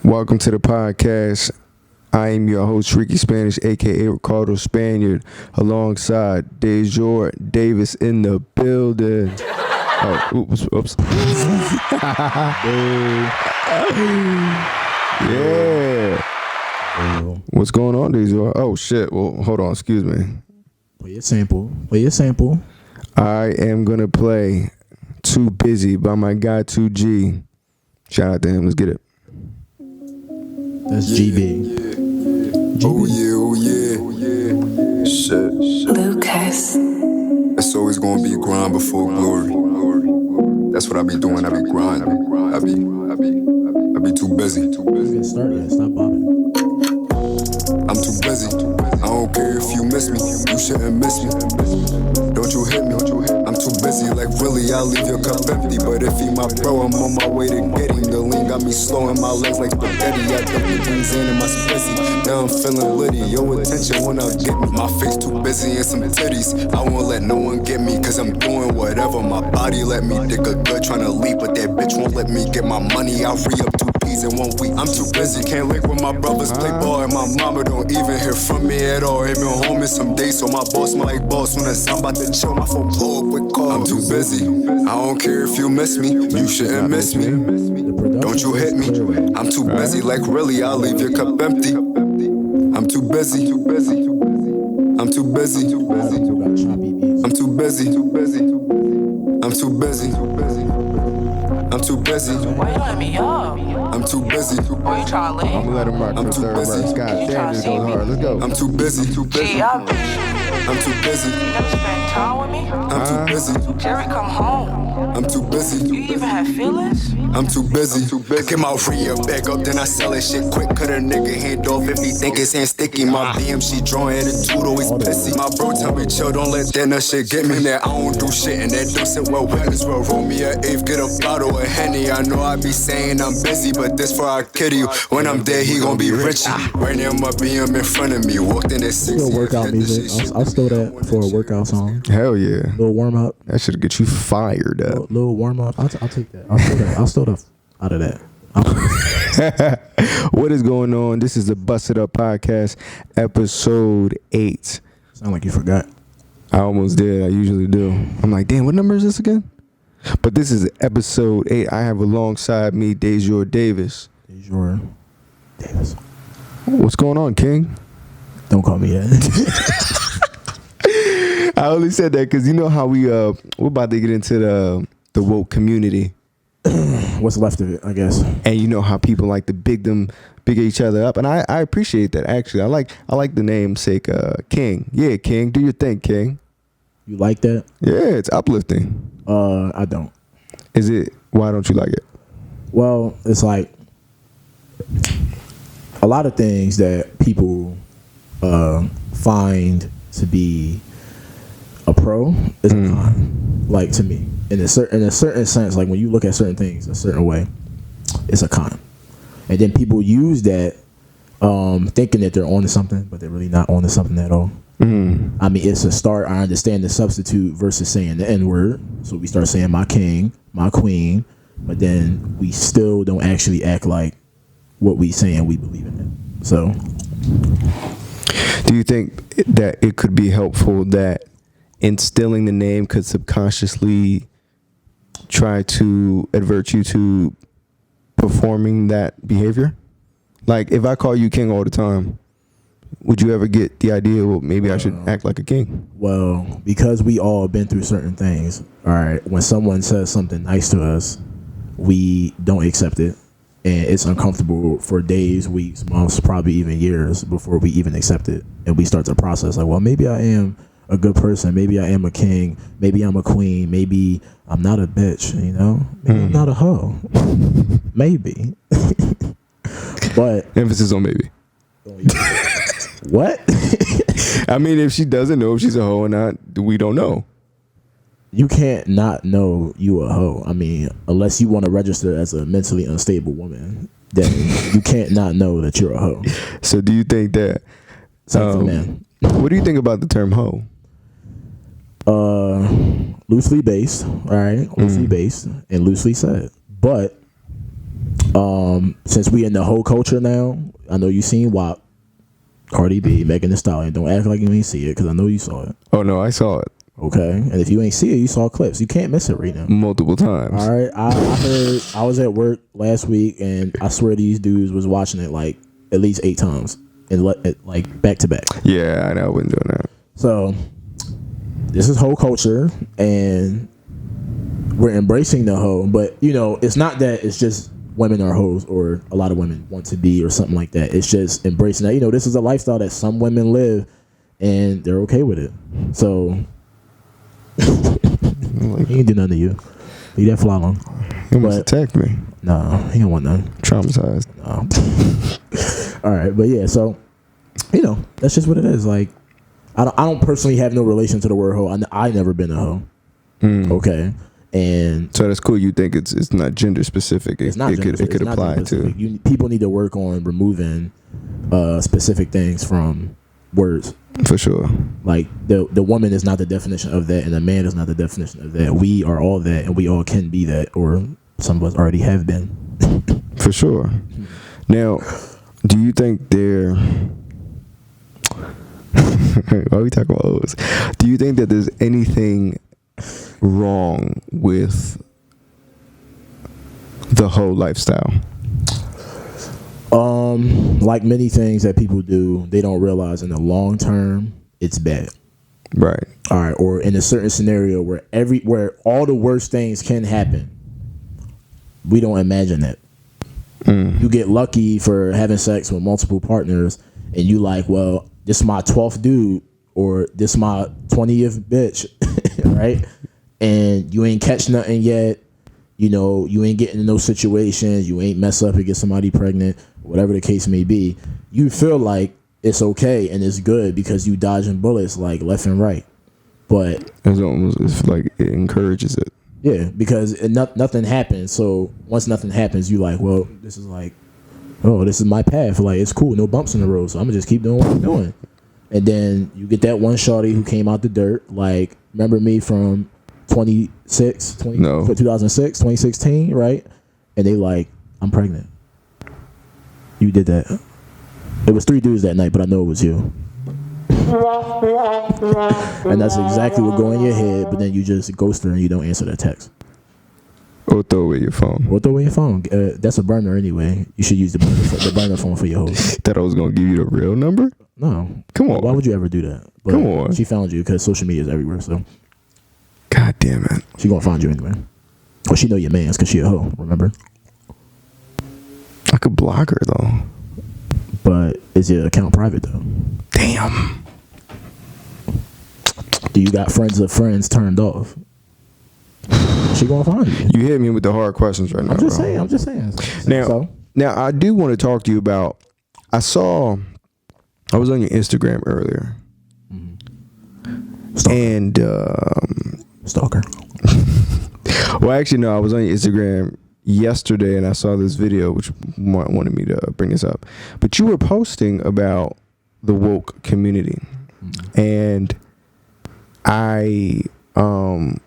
Welcome to the podcast. I am your host, Ricky Spanish, aka Ricardo Spaniard, alongside Dejor Davis in the building. Oh, oops. Yeah. What's going on, Dejor? Oh, shit. Well, hold on. Excuse me. Play a sample. I am going to play Too Busy by my guy 2G. Shout out to him. Let's get it. That's GB. Oh yeah. Shit. Lucas. It's always gonna be grind before glory. That's what I be doing. I be grinding. I be too busy. Get started. Stop bobbing. I'm too busy. I don't care if you miss me. You shouldn't miss me. Don't you hit me. I'm too busy. Like really, I'll leave your cup empty. But if he my bro, I'm on my way to get him. The lean got me slow in my legs like spaghetti. I dump the things in my spizzy. Now I'm feeling litty. Your attention when I get me. My face too busy and some titties. I won't let no one get me. Cause I'm doing whatever. My body let me dig a gut trying to leap. But that bitch won't let me get my money. I'll free up 2 P's in 1 week. I'm too busy. Can't link with my brothers. Play ball and my mama don't even hear from me at all. Ain't been home in some days, so my boss smell like boss. When I'm about to chill, my phone blow up with calls. I'm too busy. I don't care if you miss me. You shouldn't miss me. Don't you hit me. I'm too busy. Like really, I'll leave your cup empty. I'm too busy. I'm too busy. I'm too busy. I'm too busy. I'm too busy. Why you let me up? I'm too busy. Why you trying to leave? I'm gonna let him rock I'm the too third busy. verse. God You damn, tryna this see goes me? hard. Let's go. I'm too busy. Gee, I miss you. I'm too busy. You never spend time with me? I'm too busy. Jerry, come home. I'm too busy. You even have feelings? I'm too busy. Get my rear back up, then I sell that shit quick. Cut a nigga hand off if he think his hand sticky. My BM, she drawing attitude, always pissy. My bro tell me chill, don't let that shit get me. That I don't do shit, and that don't sit well with as well. Roll me a eighth, get a bottle of Henny. I know I be saying I'm busy, but this for I kid you. When I'm dead, he gon' be rich. Right now, my BM in front of me. Walked in at 6. Still workout music. I'll steal that for a workout song. Hell yeah. Little warm up. That should get you fired up. Little warm up. I'll take that. I'll steal that out of that. What is going on? This is the Bust It Up Podcast, episode 8. Sound like you forgot. I almost did. I usually do. I'm like, damn, what number is this again? But this is episode 8. I have alongside me Dejor Davis. Dejor Davis. What's going on, King? Don't call me that. I only said that because you know how we're about to get into the woke community. What's left of it, I guess. And you know how people like to big each other up, and I appreciate that actually. I like the namesake King. Yeah, King, do your thing, King. You like that? Yeah, it's uplifting. I don't. Is it? Why don't you like it? Well, it's like a lot of things that people find to be a pro is a con. Like to me, in a certain sense, like when you look at certain things a certain way, it's a con. And then people use that thinking that they're onto something, but they're really not onto something at all. I mean, it's a start. I understand the substitute versus saying the N-word. So we start saying my king, my queen, but then we still don't actually act like what we saying we believe in it. So, do you think that it could be helpful that instilling the name could subconsciously try to advert you to performing that behavior? Like, if I call you King all the time, would you ever get the idea, well, maybe I should act like a king? well, because we all been through certain things, all right, when someone says something nice to us, we don't accept it. And it's uncomfortable for days, weeks, months, probably even years before we even accept it. And we start to process like, well, maybe I am a good person. Maybe I am a king. Maybe I'm a queen. Maybe I'm not a bitch, you know? Maybe I'm not a hoe. Maybe. But Emphasis on maybe. what? I mean, if she doesn't know if she's a hoe or not, we don't know. You can't not know you a hoe. I mean, unless you want to register as a mentally unstable woman, then you can't not know that you're a hoe. So do you think that Same for men. what do you think about the term hoe? Loosely based, all right? Loosely based and loosely said. But Since we in the whole culture now, I know you seen WAP, Cardi B, Megan Thee Stallion. Don't act like you ain't see it, because I know you saw it. Oh no, I saw it Okay, and if you ain't see it, you saw clips. You can't miss it right now. multiple times. All right, I heard. I was at work last week, and I swear these dudes was watching it like at least 8 times, and like back to back. Yeah, I know. I wasn't doing that. So this is whole culture, and we're embracing the hoe. But you know, it's not that it's just women are hoes, or a lot of women want to be, or something like that. It's just embracing that. You know, this is a lifestyle that some women live, and they're okay with it. So he ain't do nothing to you. Leave that fly alone. He almost attacked me. No, he don't want none. Traumatized. No. All right, but yeah, so you know, that's just what it is. Like, I don't personally have no relation to the word hoe. I never been a hoe. Okay, and So that's cool. You think it's not gender specific. it's not. It could it's not apply gender to. specific. People need to work on removing specific things from words. For sure. Like the woman is not the definition of that, and the man is not the definition of that. We are all that, and we all can be that, or some of us already have been. For sure. Now, do you think there? Why are we talking about O's? Do you think that there's anything wrong with the whole lifestyle? Like many things that people do, they don't realize in the long term it's bad. Right. All right, or in a certain scenario where all the worst things can happen, we don't imagine that. You get lucky for having sex with multiple partners, and you like, well, this is my 12th dude, or this is my 20th bitch, right? And you ain't catch nothing yet. You know, you ain't getting in those situations. You ain't mess up and get somebody pregnant, whatever the case may be. You feel like it's okay and it's good because you dodging bullets like left and right. But It's like it encourages it. yeah, because nothing happens. So once nothing happens, you like, well, this is like, oh, this is my path. Like, it's cool, no bumps in the road. So I'm gonna just keep doing what I'm doing. And then you get that one shawty who came out the dirt. Like, remember me from 2016, right? And they like, I'm pregnant. You did that. It was 3 dudes that night, but I know it was you. And that's exactly what go in your head, but then you just ghost her and you don't answer that text. Or throw away your phone. Or throw away your phone. That's a burner anyway. You should use the burner phone for your hoes. Thought I was gonna give you the real number. No. Come on. Why would you ever do that? But Come on. She found you because social media is everywhere, so God damn it. she gonna find you anyway. Or she know your man's because she a hoe, remember? I could block her though. But is your account private though? Damn. Do you got friends of friends turned off? She gonna find you. You hit me with the hard questions right now. I'm just bro. saying. I'm just saying. Now I do want to talk to you about. I was on your Instagram earlier, Stalker. and Stalker. well, actually, no, I was on your Instagram yesterday, and I saw this video which wanted me to bring this up. But you were posting about the woke community, and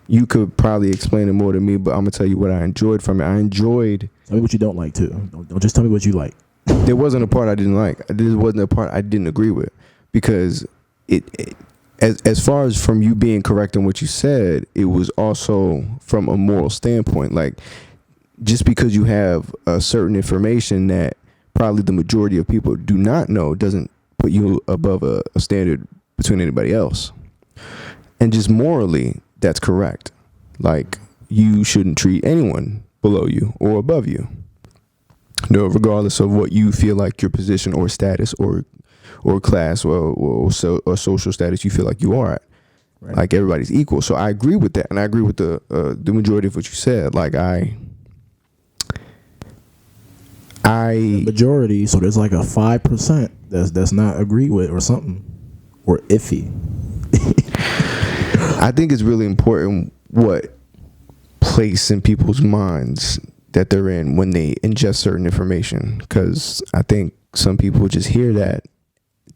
you could probably explain it more to me, but I'm gonna tell you what I enjoyed from it. I enjoyed. Tell me what you don't like too. Don't just tell me what you like. There wasn't a part I didn't like. There wasn't a part I didn't agree with, because as far as from you being correct in what you said, it was also from a moral standpoint. Like, just because you have a certain information that probably the majority of people do not know doesn't put you above a standard between anybody else. And just morally, that's correct. Like, you shouldn't treat anyone below you or above you. No, regardless of what you feel like your position or status or class or social status you feel like you are at. Right. Like, everybody's equal. So I agree with that, and I agree with the majority of what you said. Like, the majority. So there's like a 5% that's not agreed with or something, or iffy. I think it's really important what place in people's minds that they're in when they ingest certain information, because I think some people just hear that,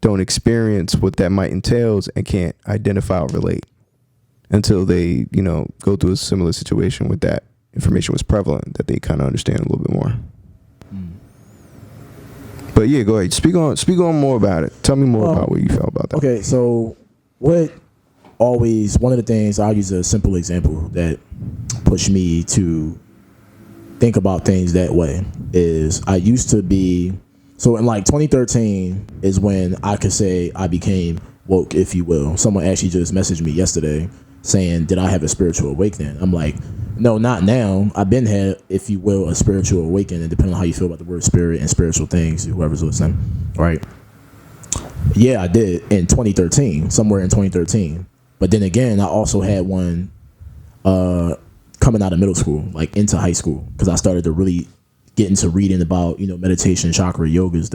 don't experience what that might entails, and can't identify or relate until they, go through a similar situation where that information was prevalent, that they kind of understand a little bit more. But yeah, go ahead. Speak on more about it. Tell me more about what you felt about that. Okay, so one of the things, I'll use a simple example that pushed me to think about things that way is I used to be, so in like 2013 is when I could say I became woke, if you will. Someone actually just messaged me yesterday saying, did I have a spiritual awakening? I'm like, no, not now. I've been had, if you will, a spiritual awakening, depending on how you feel about the word spirit and spiritual things, whoever's listening, right? Yeah, I did in 2013, somewhere in 2013. But then again, I also had one coming out of middle school, like into high school, because I started to really get into reading about, meditation, chakra, yogas,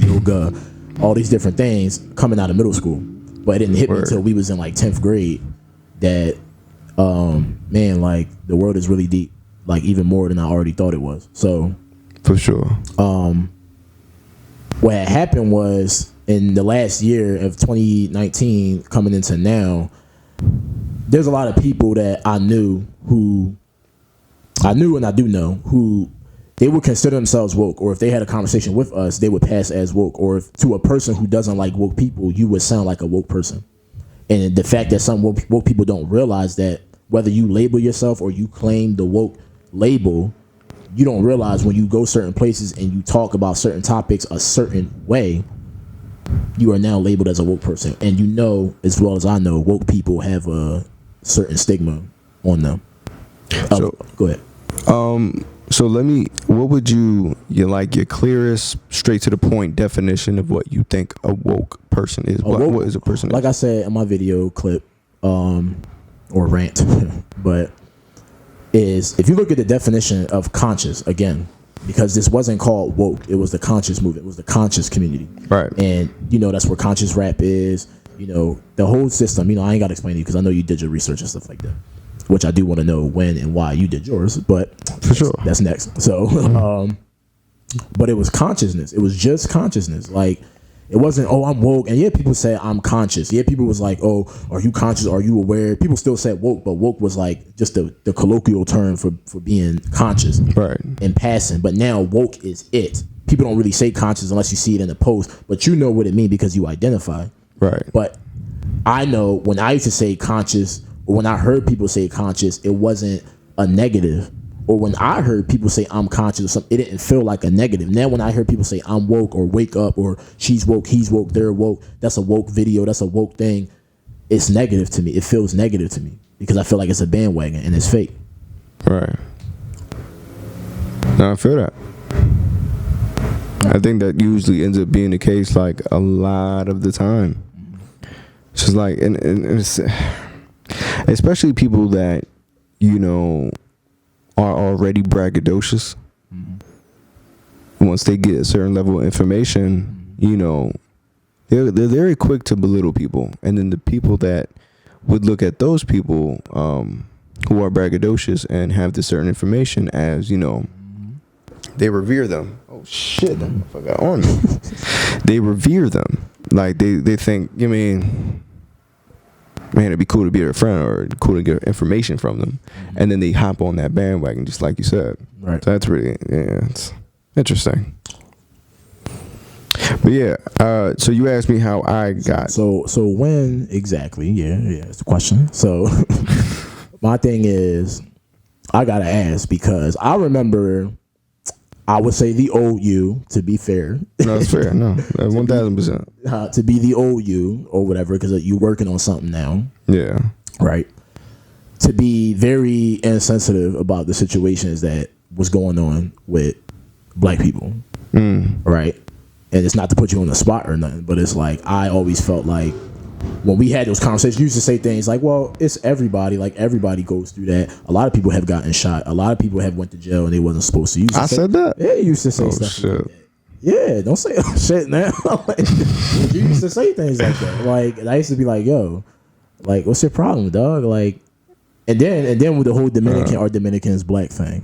yoga, all these different things coming out of middle school. But it didn't hit me until we was in like 10th grade that, man, like the world is really deep, like even more than I already thought it was. So for sure. What had happened was in the last year of 2019 coming into now, there's a lot of people that I knew and I do know who they would consider themselves woke, or if they had a conversation with us, they would pass as woke, or if to a person who doesn't like woke people, you would sound like a woke person. And the fact that some woke people don't realize that whether you label yourself or you claim the woke label, you don't realize when you go certain places and you talk about certain topics a certain way, you are now labeled as a woke person. And you know, as well as I know, woke people have a certain stigma on them. So go ahead. So what would your clearest, straight to the point definition of what you think a woke person is? What is a person? Like I said in my video clip, or rant, but is if you look at the definition of conscious again, because this wasn't called woke, it was the conscious movement, it was the conscious community, right? And that's where conscious rap is. The whole system. I ain't got to explain to you because I know you did your research and stuff like that, which I do want to know when and why you did yours, but for sure that's next. So, but it was consciousness. It was just consciousness. Like, it wasn't, oh, I'm woke. And yeah, people say I'm conscious. Yeah, people was like, oh, are you conscious? Are you aware? People still said woke, but woke was like just the colloquial term for being conscious, right? In passing. But now woke is it. People don't really say conscious unless you see it in a post, but you know what it means because you identify. Right. But I know when I used to say conscious, or when I heard people say conscious, it wasn't a negative. Or when I heard people say I'm conscious or something, it didn't feel like a negative. Now when I hear people say I'm woke or wake up or she's woke, he's woke, they're woke, that's a woke video, that's a woke thing, it's negative to me. It feels negative to me because I feel like it's a bandwagon and it's fake. Right. No, I feel that. I think that usually ends up being the case like a lot of the time. It's just like, and it's, especially people that, are already braggadocious. Once they get a certain level of information, they're very quick to belittle people. And then the people that would look at those people who are braggadocious and have this certain information as, they revere them. Oh shit, that motherfucker on me. They revere them. Like they think, man, it'd be cool to be their friend or cool to get information from them. And then they hop on that bandwagon, just like you said. Right. So that's really, it's interesting. But yeah, so you asked me how I got. So when exactly? Yeah, it's the question. So my thing is, I gotta ask because I remember, I would say the old you, to be fair. No, it's fair. No, 1,000%. To be the old you or whatever, because you're working on something now. Yeah. Right. To be very insensitive about the situations that was going on with black people. Right. And it's not to put you on the spot or nothing, but it's like, I always felt like when we had those conversations, you used to say things like, well, it's everybody. Like, everybody goes through that. A lot of people have gotten shot. A lot of people have went to jail and they wasn't supposed to. I said that? Yeah, you used to say stuff shit. like that. Yeah, don't say shit now. You used to say things like that. Like, and I used to be like, yo, like, what's your problem, dog? Like, and then with the whole Dominican or Dominicans black thing,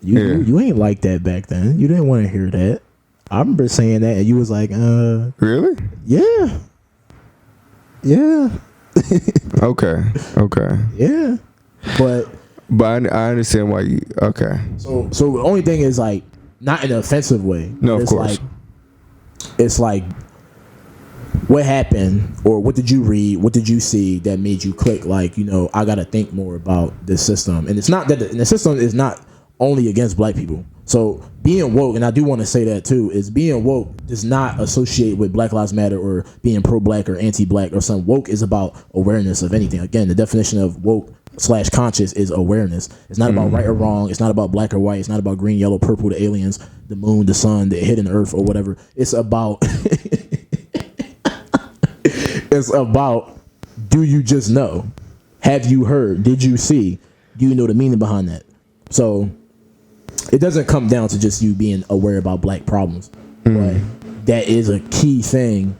you ain't like that back then. You didn't want to hear that. I remember saying that, and you was like, really? Yeah. Yeah. Okay. Yeah. But I understand why you. Okay. So the only thing is like not in an offensive way. No, of it's course. It's like, what happened, or what did you read? What did you see that made you click? Like, I got to think more about this system. And it's not that the system is not only against black people. So being woke, and I do want to say that too, is being woke does not associate with Black Lives Matter or being pro-black or anti-black or something. Woke is about awareness of anything. Again, the definition of woke / conscious is awareness. It's not about right or wrong. It's not about black or white. It's not about green, yellow, purple, the aliens, the moon, the sun, the hidden earth, or whatever. It's about it's about, do you just know? Have you heard? Did you see? Do you know the meaning behind that? So it doesn't come down to just you being aware about black problems, but that is a key thing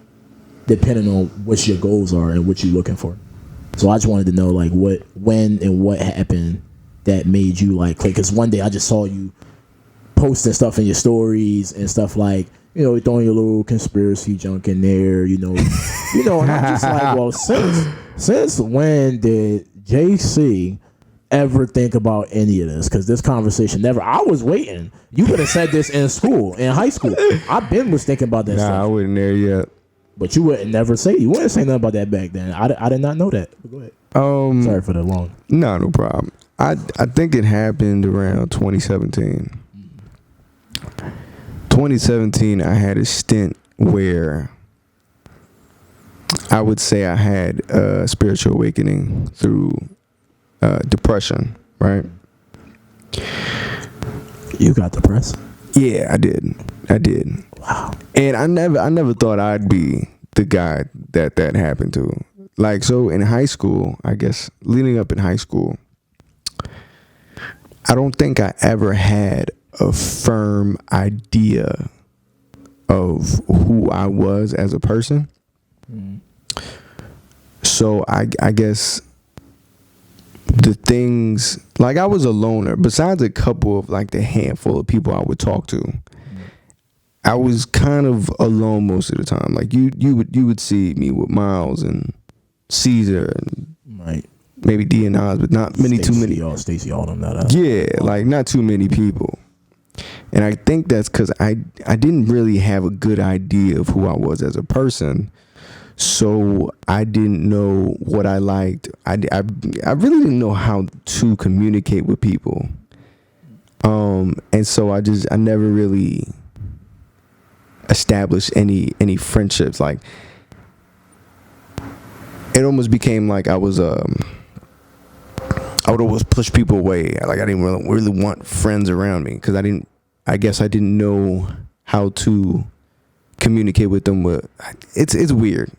depending on what your goals are and what you're looking for. So I just wanted to know, like, when and what happened that made you like click. Because one day I just saw you posting stuff in your stories and stuff like, throwing your little conspiracy junk in there, and I'm just like, well, since when did JC ever think about any of this? Because this conversation never. I was waiting. You could have said this in high school. I was thinking about that Nah, I stuff, wasn't there yet. but you wouldn't never say. You wouldn't say nothing about that back then. I did not know that. Go ahead. Sorry for the long. No problem. I think it happened around 2017. 2017, I had a stint where I would say I had a spiritual awakening through depression, right? You got depressed? Yeah, I did. Wow. And I never thought I'd be the guy that happened to. Like, so in high school, I guess, leading up in high school, I don't think I ever had a firm idea of who I was as a person. So I guess the things, like, I was a loner. Besides a couple of, like, the handful of people I would talk to, I was kind of alone most of the time. Like, you would see me with Miles and Caesar and Right. maybe D and Oz, but not many too many. Stacey, all them that. Yeah, like, not too many people. And I think that's because I didn't really have a good idea of who I was as a person. So I didn't know what I liked. I really didn't know how to communicate with people. And so I never really established any friendships. Like, it almost became like I would always push people away. Like, I didn't really want friends around me because I guess I didn't know how to communicate with them. It's weird.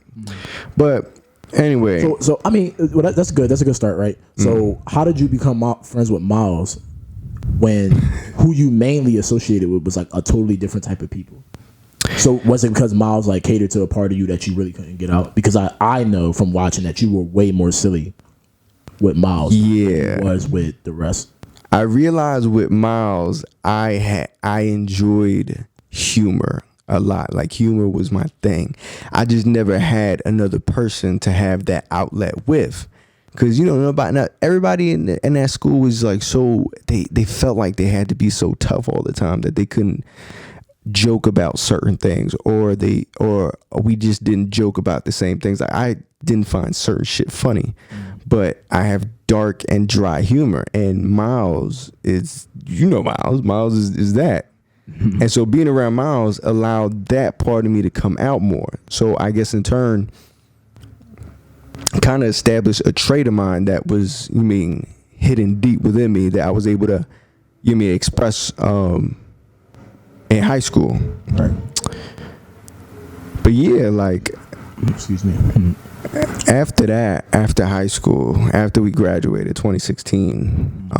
But anyway. So I mean, well, that's good. That's a good start, right? So how did you become friends with Miles when who you mainly associated with was like a totally different type of people? So was it because Miles like catered to a part of you that you really couldn't get out? Because I know from watching that you were way more silly with Miles than you was with the rest. I realized with Miles, I enjoyed humor a lot. Like, humor was my thing. I just never had another person to have that outlet with. Because, not everybody in that school was like so, they felt like they had to be so tough all the time that they couldn't joke about certain things, or we just didn't joke about the same things. Like, I didn't find certain shit funny, but I have dark and dry humor, and Miles is, Miles is that. And so being around Miles allowed that part of me to come out more. So I guess in turn kind of established a trait of mine that was, hidden deep within me that I was able to, express in high school. Right. But yeah, like, excuse me. After high school, after we graduated 2016,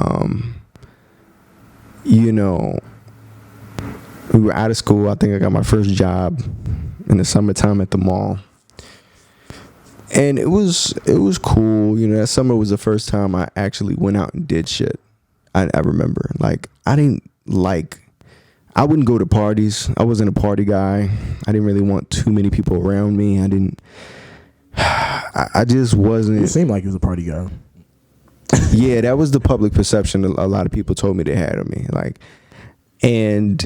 we were out of school. I think I got my first job in the summertime at the mall. And it was cool. That summer was the first time I actually went out and did shit. I remember. Like, I wouldn't go to parties. I wasn't a party guy. I didn't really want too many people around me. I just wasn't. You seemed like you was a party guy. Yeah, that was the public perception a lot of people told me they had of me. Like, and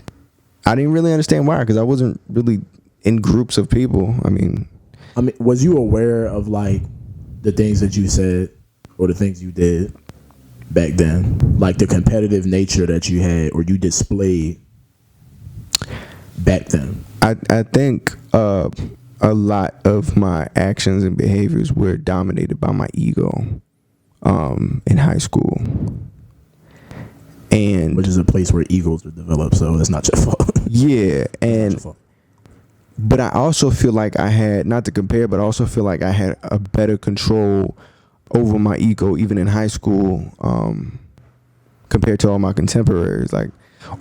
I didn't really understand why, because I wasn't really in groups of people. I mean, was you aware of like the things that you said or the things you did back then, like the competitive nature that you had or you displayed back then? I think a lot of my actions and behaviors were dominated by my ego in high school. And Which is a place where egos are developed, so that's not your fault. yeah, Not your and fault. but I also feel like I had, not to compare, but I also feel like I had a better control over my ego even in high school compared to all my contemporaries. Like,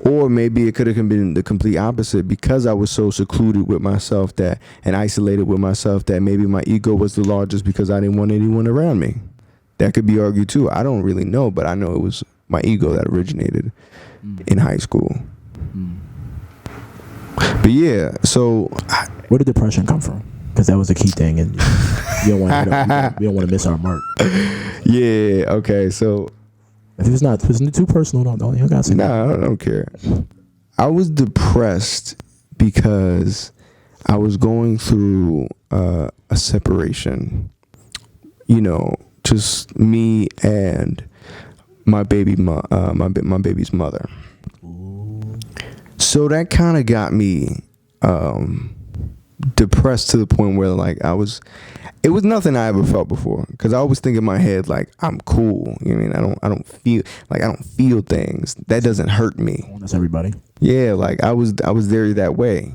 or maybe it could have been the complete opposite, because I was so secluded with myself that, and isolated with myself, that maybe my ego was the largest because I didn't want anyone around me. That could be argued too. I don't really know, but I know it was my ego that originated in high school. But yeah, so Where did depression come from? Because that was a key thing, and you don't want we don't want to miss our mark. yeah, okay, so If it's too personal, don't you gotta say that. nah, I don't care. I was depressed because I was going through a separation. You know, just me and my baby's mother. So that kind of got me depressed to the point where like it was nothing I ever felt before, because I always think in my head like I'm cool. You know what I mean? I don't feel things. That doesn't hurt me. That's everybody. Yeah, like I was there that way.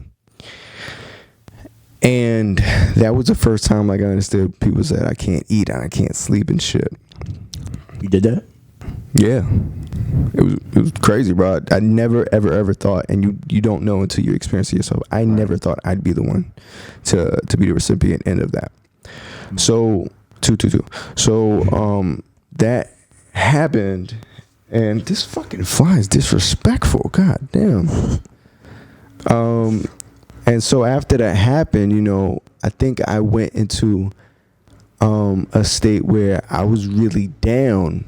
And that was the first time like I understood people said I can't eat and I can't sleep and shit. You did that? Yeah. It was crazy, bro. I never ever thought, and you don't know until you experience it yourself. I never thought I'd be the one to be the recipient end of that. So So that happened, and this fucking fly is disrespectful. God damn. And so after that happened, you know, I think I went into a state where I was really down.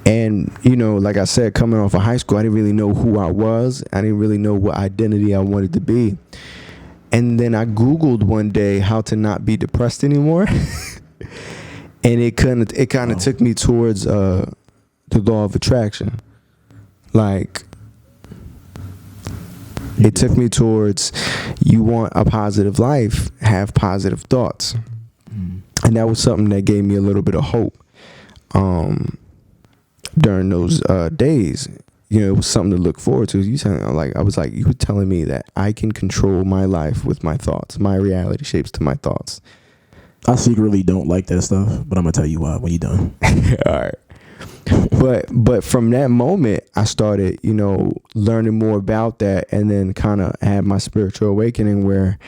And, you know, like I said, coming off of high school, I didn't really know who I was. I didn't really know what identity I wanted to be. And then I Googled one day how to not be depressed anymore. And it kind of took me towards the law of attraction. Like, it took me towards, you want a positive life, have positive thoughts. And that was something that gave me a little bit of hope during those days. You know, it was something to look forward to. You were telling me that I can control my life with my thoughts. My reality shapes to my thoughts. I secretly don't like that stuff, but I'm gonna tell you why when you're done. All right. But from that moment, I started, you know, learning more about that, and then kind of had my spiritual awakening where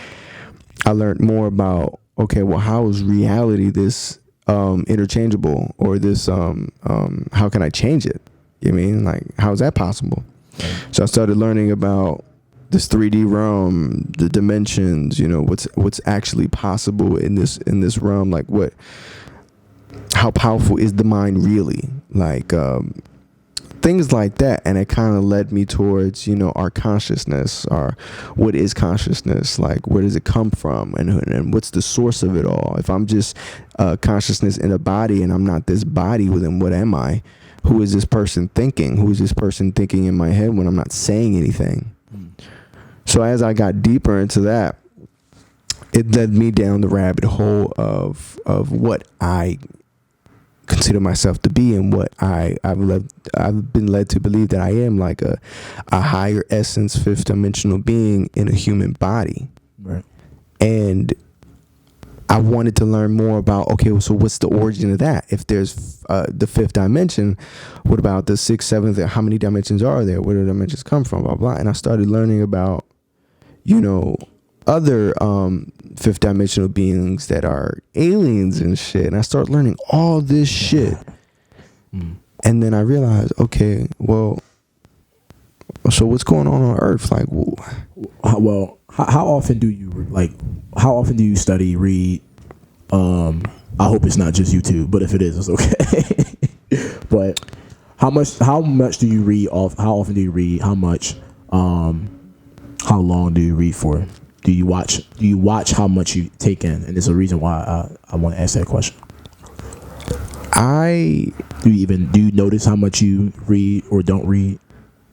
I learned more about, okay, well, how is reality this interchangeable, or this how can I change it? You know what I mean, like, how is that possible? So I started learning about this 3D realm, the dimensions, you know, what's actually possible in this realm, like how powerful is the mind really, like things like that. And it kind of led me towards, you know, our consciousness, or what is consciousness, like where does it come from, and what's the source of it all? If I'm just consciousness in a body and I'm not this body, well, then what am I? Who is this person thinking? Who is this person thinking in my head when I'm not saying anything? So as I got deeper into that, it led me down the rabbit hole of what I consider myself to be, and what I've been led to believe that I am, like a higher essence, fifth dimensional being in a human body. Right. And I wanted to learn more about, okay, so what's the origin of that? If there's the fifth dimension, what about the sixth, seventh? How many dimensions are there? Where do dimensions come from? Blah, blah. And I started learning about, you know, other fifth dimensional beings that are aliens and shit. And I started learning all this shit. And then I realized, okay, well, so what's going on Earth? Like, how often do you study, read? I hope it's not just YouTube, but if it is, it's okay. But how much do you read? How often do you read? How much How long do you read for? Do you watch how much you take in? And there's a reason why I want to ask that question. Do you notice how much you read or don't read?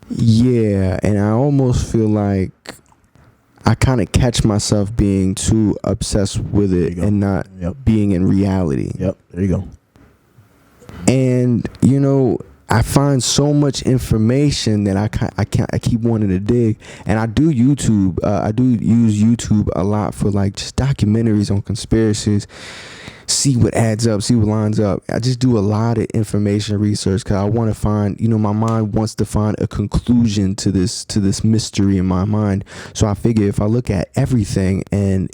Yeah, and I almost feel like I kind of catch myself being too obsessed with it and not being in reality. Yep, there you go. And I find so much information that I keep wanting to dig, and I do YouTube. I do use YouTube a lot for like just documentaries on conspiracies. See what adds up, see what lines up. I just do a lot of information research because I want to find, my mind wants to find a conclusion to this mystery in my mind. So I figure if I look at everything and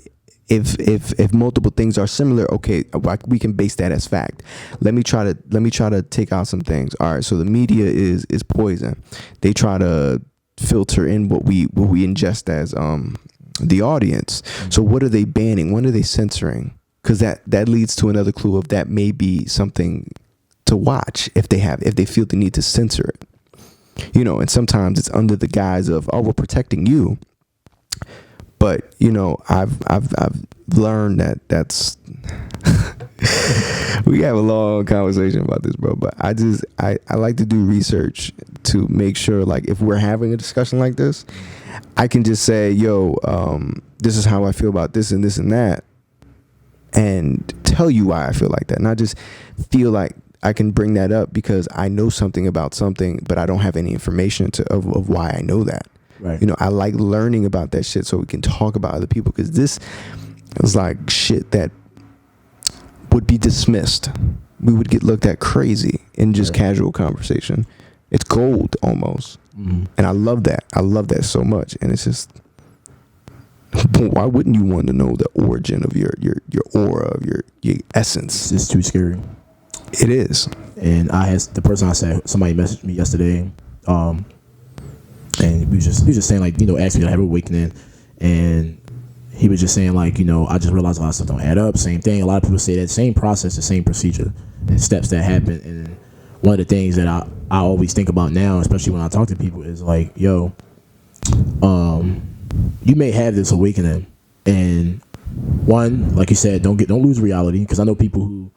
if multiple things are similar, okay, we can base that as fact. Let me try to take out some things. All right, so the media is poison. They try to filter in what we ingest as the audience. So what are they banning? What are they censoring? Because that leads to another clue of that may be something to watch if they feel the need to censor it. And sometimes it's under the guise of, oh, we're protecting you. But I've learned that's we have a long conversation about this, bro. But I like to do research to make sure, like, if we're having a discussion like this, I can just say, yo, this is how I feel about this and this and that, and tell you why I feel like that. Not just feel like I can bring that up because I know something about something, but I don't have any information of why I know that. Right. I like learning about that shit so we can talk about other people, because this is like shit that would be dismissed. We would get looked at crazy in just casual conversation. It's gold almost. Mm-hmm. And I love that. I love that so much. And it's just, why wouldn't you want to know the origin of your aura, of your essence? It's too scary. It is. And somebody messaged me yesterday, and he was just saying, like, asked me to have an awakening, and he was just saying, like, I just realized a lot of stuff don't add up. Same thing. A lot of people say that same process, the same procedure, and steps that happen. And one of the things that I always think about now, especially when I talk to people, is like, yo, you may have this awakening, and one, like you said, don't lose reality, because I know people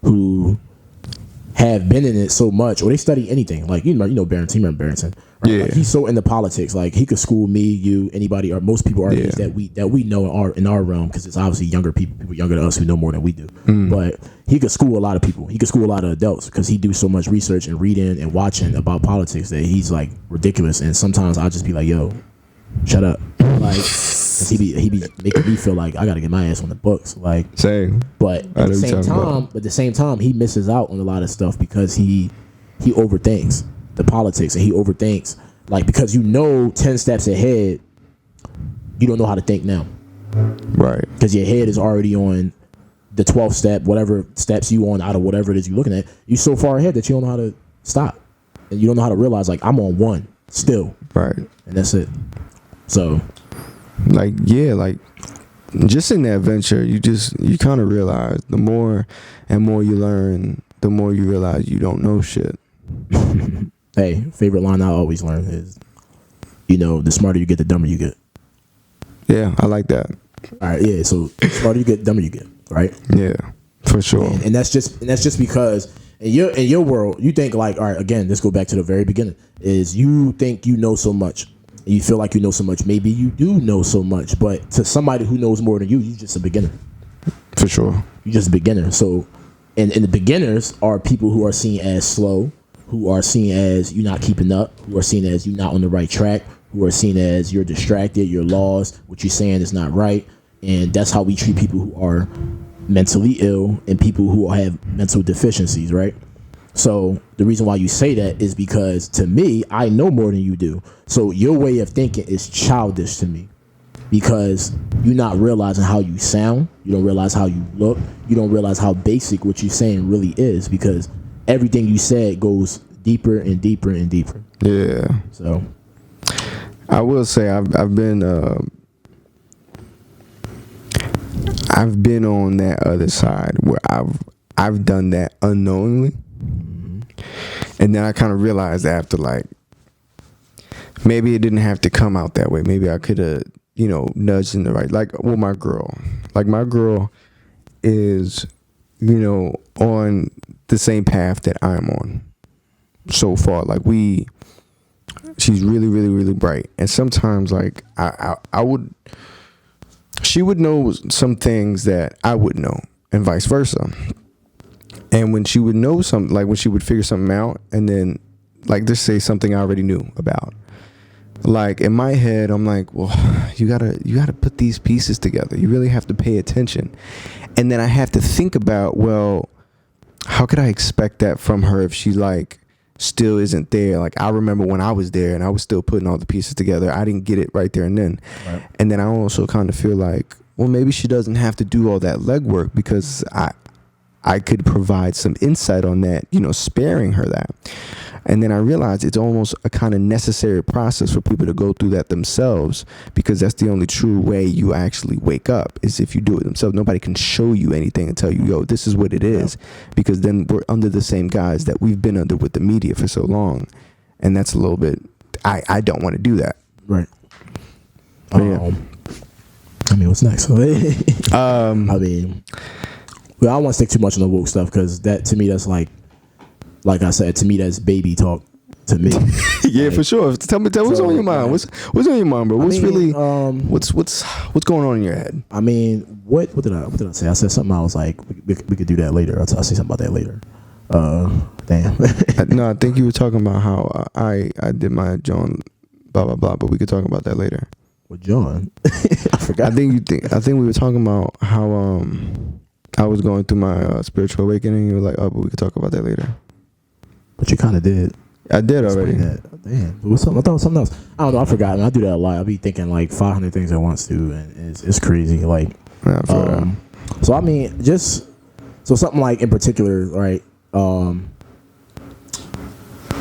who have been in it so much, or they study anything, like Barrington, remember Barrington, right? Yeah. Like, he's so into politics, like he could school me, you, anybody, or most people that we know in our realm, because it's obviously younger people younger than us who know more than we do. But he could school a lot of people. He could school a lot of adults, because he do so much research and reading and watching about politics that he's like ridiculous. And sometimes I'll just be like, yo, shut up, like, 'cause he be making me feel like I gotta get my ass on the books, like. Same. But at the same time, he misses out on a lot of stuff because he overthinks the politics, and he overthinks, like, because 10 steps ahead, you don't know how to think now, right? Because your head is already on the 12th step, whatever steps you on out of whatever it is you're looking at. You're so far ahead that you don't know how to stop, and you don't know how to realize, like, I'm on one still, right? And that's it. So, like, just in that venture, you kind of realize the more and more you learn, the more you realize you don't know shit. Hey, favorite line I always learn is, the smarter you get, the dumber you get. Yeah, I like that. All right, yeah. So smarter you get, dumber you get, right? Yeah, for sure. And that's just because in your world, you think, like, all right, again, let's go back to the very beginning. Is you think you know so much. You feel like you know so much. Maybe you do know so much, but to somebody who knows more than you, you're just a beginner. For sure. You're just a beginner. So, and the beginners are people who are seen as slow, who are seen as you not keeping up, who are seen as you not on the right track, who are seen as you're distracted, you're lost, what you're saying is not right. And that's how we treat people who are mentally ill and people who have mental deficiencies, right? So the reason why you say that is because, to me, I know more than you do. So your way of thinking is childish to me, because you're not realizing how you sound. You don't realize how you look. You don't realize how basic what you're saying really is, because everything you said goes deeper and deeper and deeper. Yeah. So I will say I've been on that other side where I've done that unknowingly. And then I kind of realized after, like, maybe it didn't have to come out that way. Maybe I could have, nudged in the right. Like, well, my girl is, on the same path that I'm on so far. Like she's really, really, really bright. And sometimes, like, she would know some things that I would know, and vice versa. And when she would know something, like when she would figure something out, and then, like, just say something I already knew about. Like, in my head, I'm like, well, you gotta put these pieces together. You really have to pay attention. And then I have to think about, well, how could I expect that from her if she, like, still isn't there? Like, I remember when I was there and I was still putting all the pieces together. I didn't get it right there and then. Right. And then I also kind of feel like, well, maybe she doesn't have to do all that legwork because I could provide some insight on that, sparing her that. And then I realized it's almost a kind of necessary process for people to go through that themselves, because that's the only true way you actually wake up, is if you do it themselves. Nobody can show you anything and tell you, yo, this is what it is, because then we're under the same guise that we've been under with the media for so long. And that's a little bit, I don't want to do that. Right. Yeah. I mean, what's next? Well, I don't want to stick too much on the woke stuff, because that, to me, that's like I said, to me, that's baby talk to me. Yeah, like, for sure. Tell me what's on your mind. What's on your mind, bro? What's what's going on in your head? I mean, what did I say? I said something. I was like, we could do that later. I'll say something about that later. Damn. No, I think you were talking about how I did my John blah blah blah, but we could talk about that later. With John, I forgot. I think we were talking about how I was going through my spiritual awakening. You were like, oh, but we could talk about that later. But you kind of did. I did already. That. Damn. It was something. I thought it was something else. I don't know. I forgot. I mean, I do that a lot. I'll be thinking like 500 things at once too, and it's crazy. Like, yeah, so I mean, so something like in particular, right?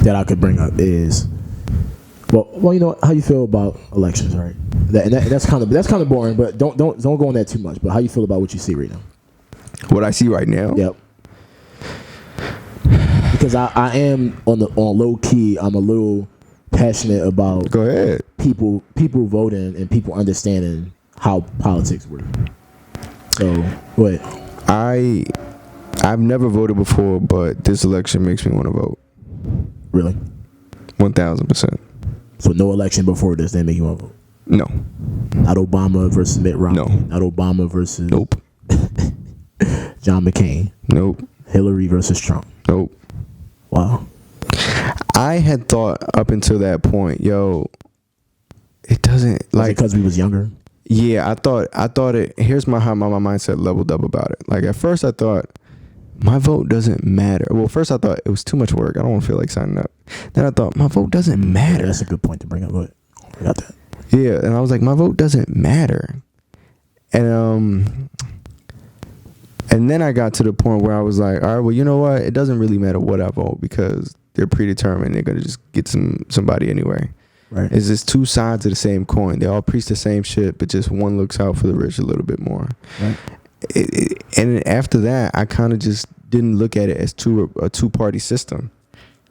That I could bring up is, well, how you feel about elections, right? That's kind of boring, but don't go on that too much. But how you feel about what you see right now? What I see right now? Yep. Because I am on low key, I'm a little passionate about Go ahead. people voting and people understanding how politics work. So what? I've never voted before, but this election makes me want to vote. Really? 1000%. So no election before this didn't make you want to vote? No. Not Obama versus Mitt Romney. No. Not Obama versus Nope. John McCain. Nope. Hillary versus Trump. Nope. Wow. I had thought up until that point, it doesn't like because we was younger. Yeah, I thought it. Here's how my mindset leveled up about it. Like, at first I thought my vote doesn't matter. Well, first I thought it was too much work. I don't want to feel like signing up. Then I thought my vote doesn't matter. Yeah, that's a good point to bring up. But I got that. Yeah, and I was like, my vote doesn't matter. And then I got to the point where I was like, all right, well, you know what? It doesn't really matter what I vote, because they're predetermined. They're gonna just get somebody anyway. Right. It's just two sides of the same coin. They all preach the same shit, but just one looks out for the rich a little bit more. Right. And after that, I kind of just didn't look at it as a two-party system.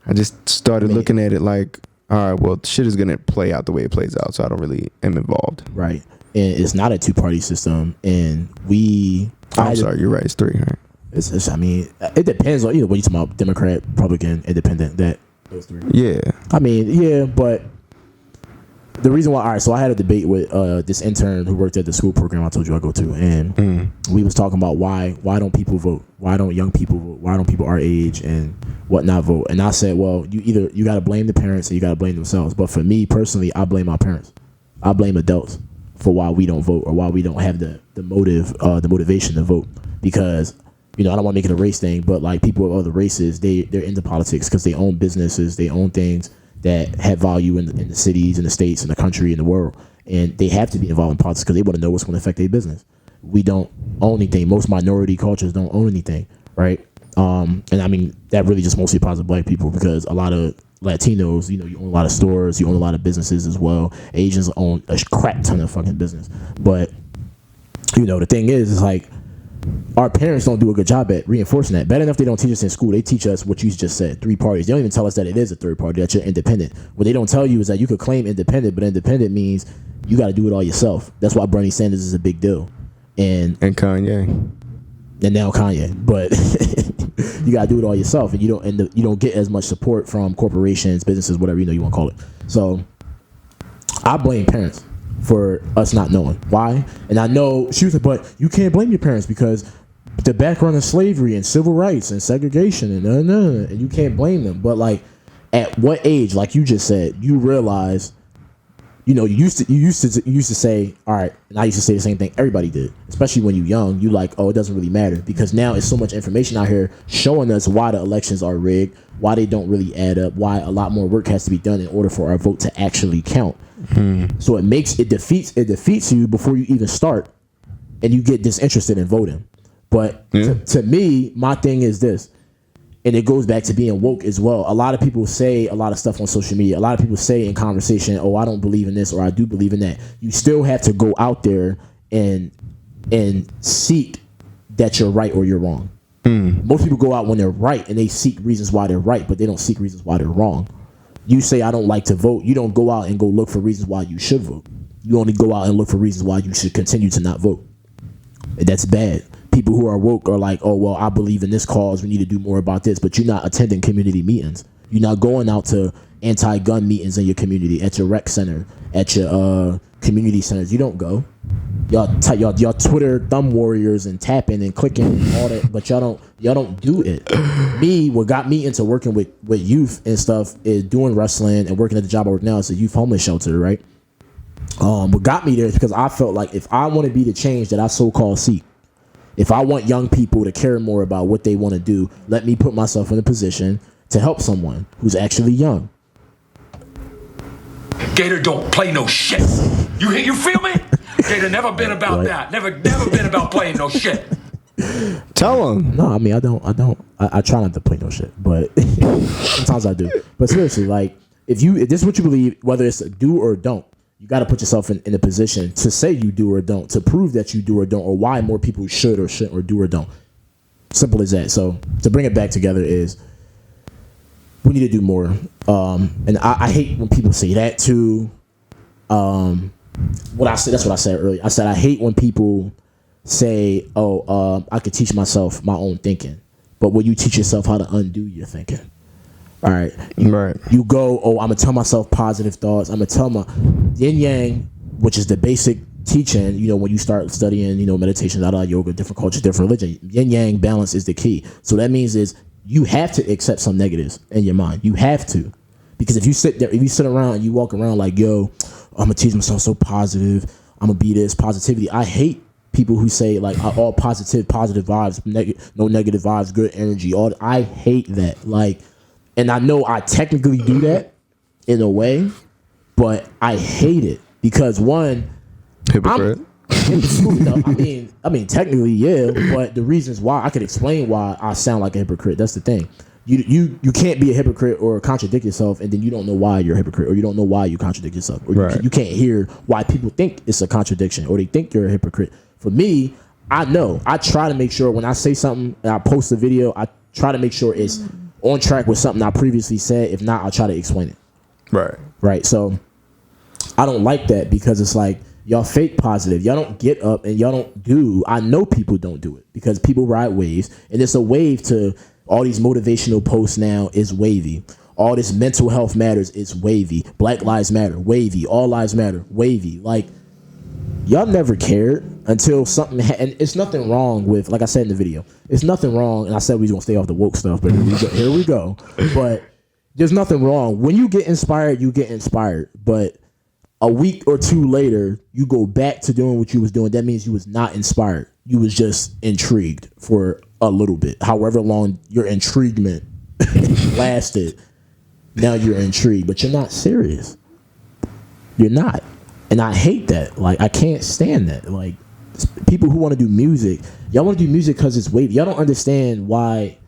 I just started looking at it like, all right, well, shit is gonna play out the way it plays out, so I don't really am involved. Right. And it's not a two-party system, and I'm sorry, you're right. It's three, right? It's I mean, it depends on when you talk about Democrat, Republican, Independent. Those three. Yeah. I mean, yeah, but the reason why, all right, so I had a debate with this intern who worked at the school program I told you I go to, and we was talking about why don't people vote? Why don't young people vote? Why don't people our age and whatnot vote? And I said, well, you got to blame the parents or you got to blame themselves. But for me personally, I blame my parents. I blame adults for why we don't vote or why we don't have the motivation to vote. Because I don't want to make it a race thing, but like people of other races, they're into politics because they own businesses, they own things that have value in the cities, in the states, in the country, in the world, and they have to be involved in politics because they want to know what's going to affect their business. We don't own anything. Most minority cultures don't own anything, right? And I mean that really just mostly applies to black people because a lot of Latinos, you own a lot of stores, you own a lot of businesses as well. Asians own a crap ton of fucking business, but the thing is like our parents don't do a good job at reinforcing that. Bad enough they don't teach us in school. They teach us what you just said, 3 parties. They don't even tell us that it is a third party, that you're independent. What they don't tell you is that you could claim independent, but independent means you got to do it all yourself. That's why Bernie Sanders is a big deal. And Kanye. And now Kanye. But you got to do it all yourself, and you don't get as much support from corporations, businesses, whatever you want to call it. So I blame parents for us not knowing why. And I know she was like, but you can't blame your parents because the background of slavery and civil rights and segregation and you can't blame them. But like, at what age, like you just said, you realize, you used to say, all right, and I used to say the same thing. Everybody did, especially when you're young. You like, oh, it doesn't really matter because now it's so much information out here showing us why the elections are rigged, why they don't really add up, why a lot more work has to be done in order for our vote to actually count. So it defeats you before you even start, and you get disinterested in voting. But to me, my thing is this, and it goes back to being woke as well. A lot of people say a lot of stuff on social media. A lot of people say in conversation, oh, I don't believe in this or I do believe in that. You still have to go out there and seek that you're right or you're wrong. Most people go out when they're right and they seek reasons why they're right, but they don't seek reasons why they're wrong. You say, I don't like to vote. You don't go out and go look for reasons why you should vote. You only go out and look for reasons why you should continue to not vote. And that's bad. People who are woke are like, oh, well, I believe in this cause. We need to do more about this. But you're not attending community meetings. You're not going out to anti-gun meetings in your community, at your rec center, at your community centers. You don't go. Y'all Twitter thumb warriors and tapping and clicking and all that, but y'all don't do it. What got me into working with youth and stuff is doing wrestling and working at the job I work now. It's a youth homeless shelter, right? What got me there is because I felt like if I want to be the change that I so-called seek, if I want young people to care more about what they want to do, let me put myself in a position to help someone who's actually young. Gator don't play no shit. You feel me? Gator never been about that. Never been about playing no shit. Tell him. No, I mean, I don't. I try not to play no shit, but sometimes I do. But seriously, like, if this is what you believe, whether it's a do or don't, you got to put yourself in a position to say you do or don't, to prove that you do or don't, or why more people should or shouldn't or do or don't. Simple as that. So to bring it back together is we need to do more. And I hate when people say that too. That's what I said earlier. I said I hate when people say, oh, I could teach myself my own thinking. But when you teach yourself how to undo your thinking. All right. You go, oh, I'm going to tell myself positive thoughts. I'm going to tell my yin yang, which is the basic teaching, when you start studying, meditation, yoga, different cultures, different religion, yin yang balance is the key. So that means is you have to accept some negatives in your mind. You have to. Because if you sit around and you walk around like, yo, I'm going to teach myself so positive, I'm going to be this, positivity. I hate people who say like all positive vibes, no negative vibes, good energy. I hate that. Like, and I know I technically do that in a way, but I hate it because one, hypocrite. I mean, technically, yeah, but the reasons why I could explain why I sound like a hypocrite. That's the thing. You can't be a hypocrite or contradict yourself, and then you don't know why you're a hypocrite, or you don't know why you contradict yourself, or you can't hear why people think it's a contradiction, or they think you're a hypocrite. For me, I know. I try to make sure when I say something and I post a video, I try to make sure it's on track with something I previously said. If not, I'll try to explain it. Right. So I don't like that because it's like y'all fake positive. Y'all don't get up and y'all don't do. I know people don't do it because people ride waves, and it's a wave to all these motivational posts now is wavy. All this mental health matters is wavy. Black lives matter, wavy. All lives matter, wavy. Like, y'all never cared until something and it's nothing wrong with, like I said in the video, it's nothing wrong, and I said we was gonna stay off the woke stuff, but here we go. But there's nothing wrong. When you get inspired, you get inspired. But a week or two later, you go back to doing what you was doing. That means you was not inspired. You was just intrigued for a little bit. However long your intriguement lasted, now you're intrigued, but you're not serious. You're not. And I hate that. Like, I can't stand that. Like, people who want to do music, y'all want to do music because it's wavy. Y'all don't understand why.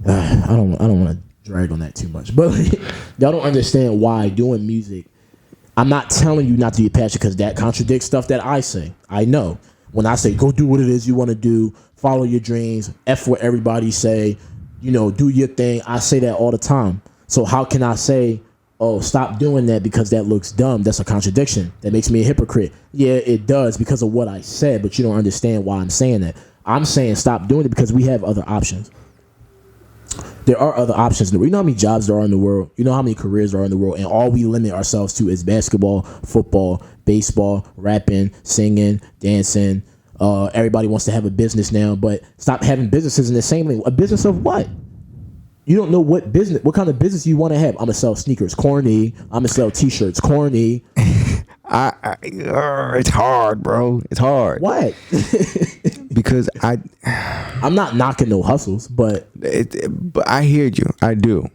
I don't want to drag on that too much, but y'all don't understand why doing music. I'm not telling you not to be passionate because that contradicts stuff that I say. I know. when I say go do what it is you want to do, follow your dreams, F what everybody say, do your thing. I say that all the time. So how can I say, oh, stop doing that because that looks dumb? That's a contradiction. That makes me a hypocrite. Yeah, it does because of what I said, but you don't understand why I'm saying that. I'm saying stop doing it because we have other options. There are other options. You know how many jobs there are in the world? You know how many careers there are in the world? And all we limit ourselves to is basketball, football, baseball, rapping, singing, dancing. Everybody wants to have a business now, but stop having businesses in the same way. A business of what? You don't know what kind of business you want to have. I'm gonna sell sneakers, corny. I'm gonna sell t-shirts, corny. It's hard, bro. It's hard. What? Because I'm not knocking no hustles, but I hear you. I do.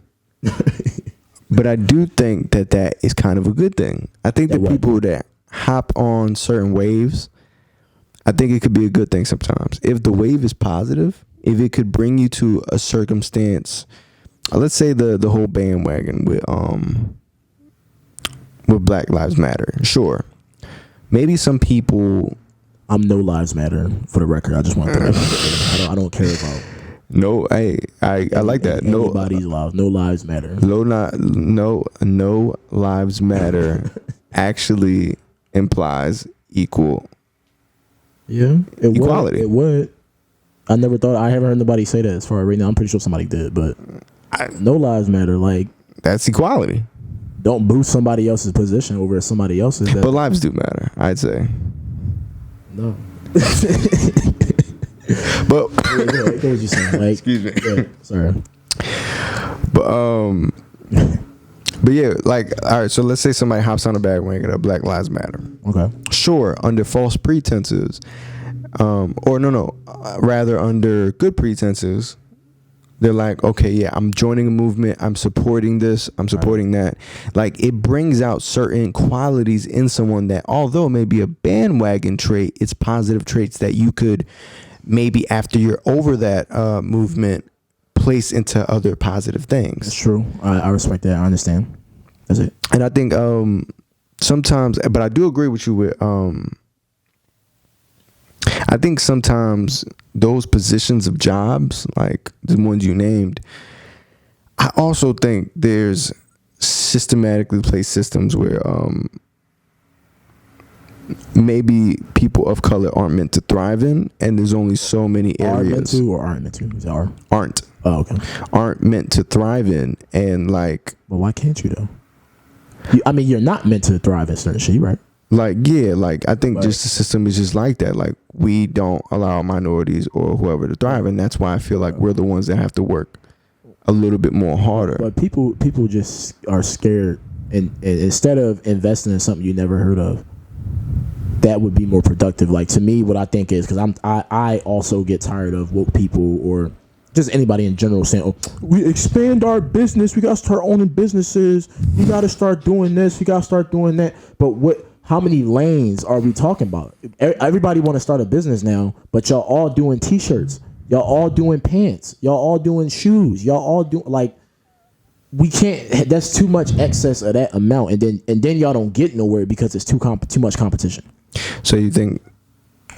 But I do think that is kind of a good thing. I think that people that hop on certain waves, I think it could be a good thing sometimes. If the wave is positive, if it could bring you to a circumstance, let's say the whole bandwagon with Black Lives Matter. Sure. Maybe some people. I'm no lives matter for the record. I just want to put that out there. I don't care about. No, I like that. Nobody's lives. No lives matter. No lives matter actually implies equal. Yeah, equality. It would. I never thought. I haven't heard nobody say that as far as right now. I'm pretty sure somebody did, but no lives matter. Like that's equality. Don't boost somebody else's position over somebody else's. But lives do matter, I'd say. No. But I get what you're saying. Like, excuse me. Yeah, sorry. But yeah, like, all right. So let's say somebody hops on a bandwagon of Black Lives Matter. Okay. Sure, under false pretenses, rather under good pretenses. They're like, okay, yeah, I'm joining a movement. I'm supporting this. I'm supporting that. Like, it brings out certain qualities in someone that, although maybe a bandwagon trait, it's positive traits that you could maybe after you're over that movement place into other positive things. It's true. I respect that. I understand. That's it. And I think sometimes, but I do agree with you with I think sometimes those positions of jobs, like the ones you named, I also think there's systematically placed systems where maybe people of color aren't meant to thrive in, and there's only so many areas. Are meant to or aren't meant to? Is that R? Aren't. Oh, okay. Aren't meant to thrive in, and like. Well, why can't you though? You're not meant to thrive in certain shit, right? Like, yeah, like I think just the system is just like that. Like, we don't allow minorities or whoever to thrive, and that's why I feel like we're the ones that have to work a little bit more harder. But people just are scared, and instead of investing in something you never heard of, that would be more productive. Like, to me, what I think is, because I also get tired of woke people or just anybody in general saying, oh, we expand our business, we got to start owning businesses, we got to start doing this, we got to start doing that. But how many lanes are we talking about? Everybody want to start a business now, but y'all all doing t-shirts, y'all all doing pants, y'all all doing shoes, y'all all do like, we can't. That's too much excess of that amount, and then y'all don't get nowhere because it's too much competition. So you think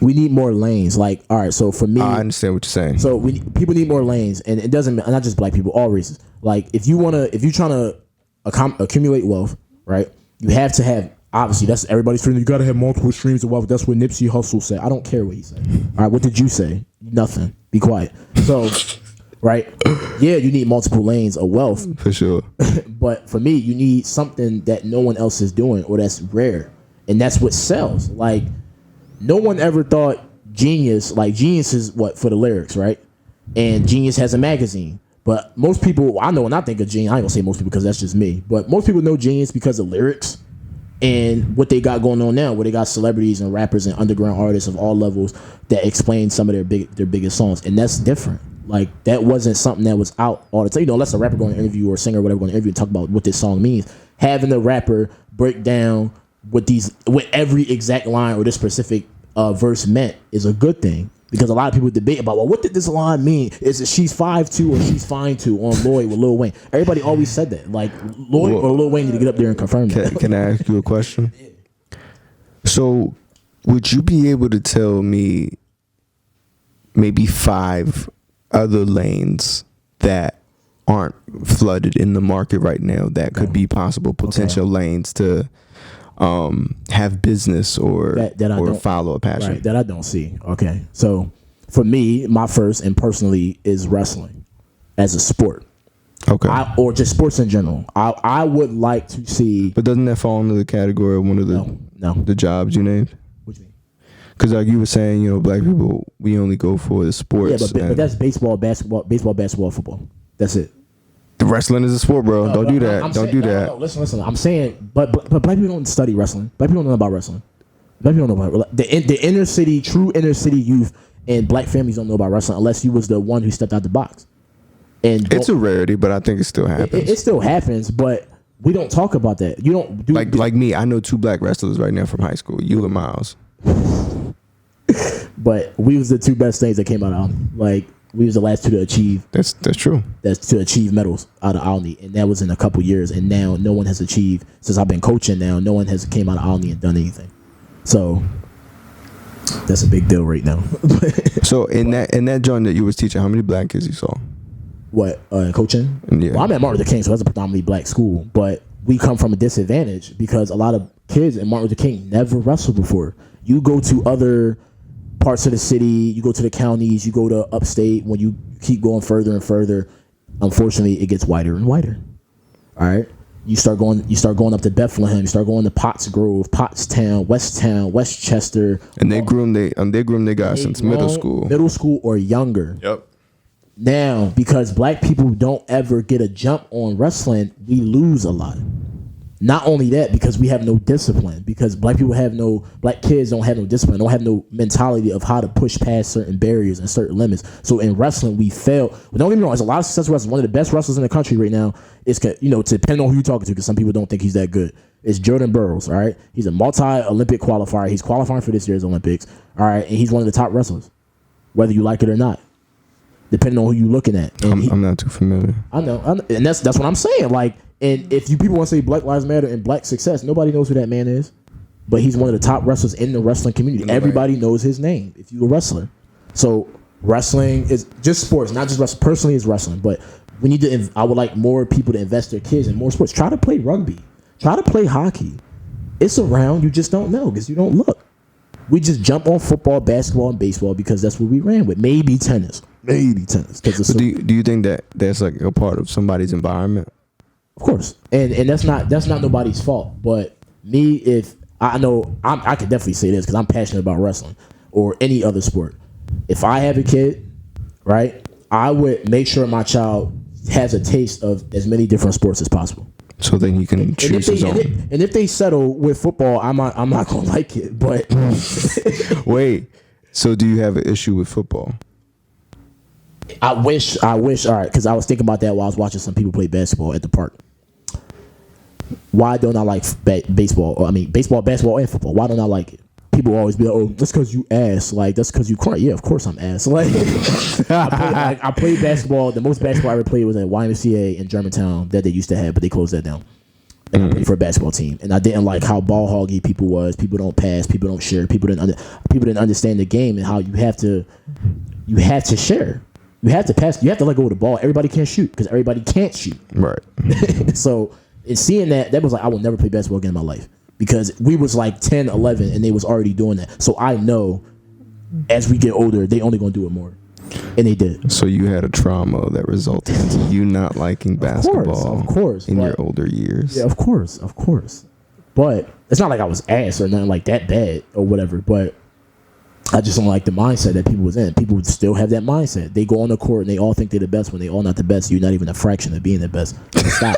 we need more lanes? Like, all right, so for me, I understand what you're saying. So people need more lanes, and it doesn't, not just black people, all races. Like, if you're trying to accumulate wealth, right? You have to have, obviously, that's everybody's dream. You got to have multiple streams of wealth. That's what Nipsey Hussle said. I don't care what he said. All right, what did you say? Nothing. Be quiet. So, right? Yeah, you need multiple lanes of wealth. For sure. But for me, you need something that no one else is doing or that's rare. And that's what sells. Like, no one ever thought Genius is what, for the lyrics, right? And Genius has a magazine. But most people, I know when I think of Genius, I ain't gonna say most people because that's just me, but most people know Genius because of lyrics and what they got going on now, where they got celebrities and rappers and underground artists of all levels that explain some of their biggest songs. And that's different. Like, that wasn't something that was out all the time. Unless a rapper going to interview or a singer or whatever going to interview and talk about what this song means. Having the rapper break down what every exact line or this specific verse meant is a good thing, because a lot of people debate about, well, what did this line mean? Is it she's 5'2" or she's fine to on Lloyd with Lil Wayne? Everybody always said that. Like, Lloyd or Lil Wayne need to get up there and confirm that. Can I ask you a question? So would you be able to tell me maybe 5 other lanes that aren't flooded in the market right now that could be possible potential lanes to have business or that I or don't- follow a passion? Right, that I don't see. Okay, so for me, my first and personally is wrestling as a sport, Okay. or just sports in general. I would like to see. But doesn't that fall into the category of one of the No. the jobs you named? What do you mean? Because like you were saying, you know, black people, we only go for the sports. Yeah, but and that's baseball, basketball, football. That's it. the wrestling is a sport, bro. Don't do that. I'm Don't saying- do that. No, listen. I'm saying, but black people don't study wrestling. Black people don't know about wrestling. Black people don't know about the inner city, true inner city youth, and black families don't know about wrestling unless you was the one who stepped out the box. And It's a rarity, but I think it still happens. it still happens, but we don't talk about that. You don't do like me, I know 2 black wrestlers right now from high school, Eula Miles. But we was the 2 best things that came out of Alney. Like we was the last 2 to achieve That's true. medals out of Alney, and that was in a couple years. And now no one has achieved since I've been coaching. Now no one has came out of Alney and done anything. So that's a big deal right now. So in that joint that you was teaching, how many black kids you saw? What coaching? Yeah. Well, I'm at Martin Luther King, so that's a predominantly black school. But we come from a disadvantage because a lot of kids in Martin Luther King never wrestled before. You go to other parts of the city, you go to the counties, you go to upstate. When you keep going further and further, unfortunately, it gets wider and wider. All right. You start going up to Bethlehem. You start going to Pottsgrove, Pottstown, Westtown, Westchester. And they groom they guys since middle school. Or younger. Yep. Now, because black people don't ever get a jump on wrestling, we lose a lot. Not only that, because we have no discipline. Because black kids don't have no discipline, don't have no mentality of how to push past certain barriers and certain limits. So in wrestling, we fail. But don't get me wrong, there's a lot of successful wrestlers. One of the best wrestlers in the country right now is, depending on who you're talking to, because some people don't think he's that good, is Jordan Burroughs. All right, he's a multi-Olympic qualifier. He's qualifying for this year's Olympics. All right, and he's one of the top wrestlers, whether you like it or not, depending on who you're looking at. And I'm not too familiar. I know, and that's what I'm saying. Like, and if you people want to say Black Lives Matter and black success, nobody knows who that man is, but he's one of the top wrestlers in the wrestling community. Everybody knows his name if you're a wrestler. So wrestling is just sports, not just wrestling. Personally, it's wrestling, but we need to. I would like more people to invest their kids in more sports. Try to play rugby. Try to play hockey. It's around. You just don't know because you don't look. We just jump on football, basketball, and baseball because that's what we ran with. Maybe tennis. But do you think that that's like a part of somebody's environment? Of course, and that's not nobody's fault. But me, if I know, I can definitely say this because I'm passionate about wrestling or any other sport. If I have a kid, right, I would make sure my child has a taste of as many different sports as possible. So then he can choose his own. And if they settle with football, I'm not gonna like it. But Wait, so do you have an issue with football? I wish. All right, because I was thinking about that while I was watching some people play basketball at the park. Why don't I like baseball? Baseball, basketball, and football. Why don't I like it? People always be like, "Oh, that's because you ass." Like that's because you cry. Yeah, of course I'm ass. Like I played basketball. The most basketball I ever played was at YMCA in Germantown that they used to have, but they closed that down. And I played for a basketball team, and I didn't like how ball hoggy people was. People don't pass. People don't share. People didn't understand the game and how you have to share. You have to pass. You have to let go of the ball. Everybody can't shoot because everybody can't shoot. Right. So in seeing that was like, I will never play basketball again in my life because we was like 10, 11, and they was already doing that. So I know as we get older, they only gonna do it more, and they did. So you had a trauma that resulted in you not liking basketball, of course, in your older years. Yeah, of course. But it's not like I was ass or nothing like that bad or whatever. But I just don't like the mindset that people was in. People would still have that mindset. They go on the court and they all think they're the best when they all not the best. You're not even a fraction of being the best. Stop.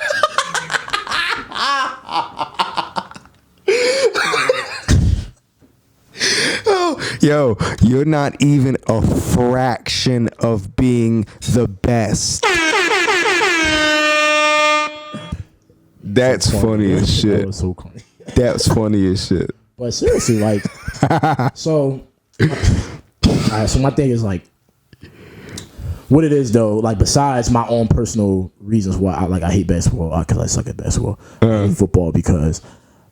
Yo, you're not even a fraction of being the best. That's funny as That shit. was so funny. That's funny as shit. But seriously, like, so, all right, so my thing is like, what it is though, like besides my own personal reasons why I hate basketball, because I suck at basketball, I hate football because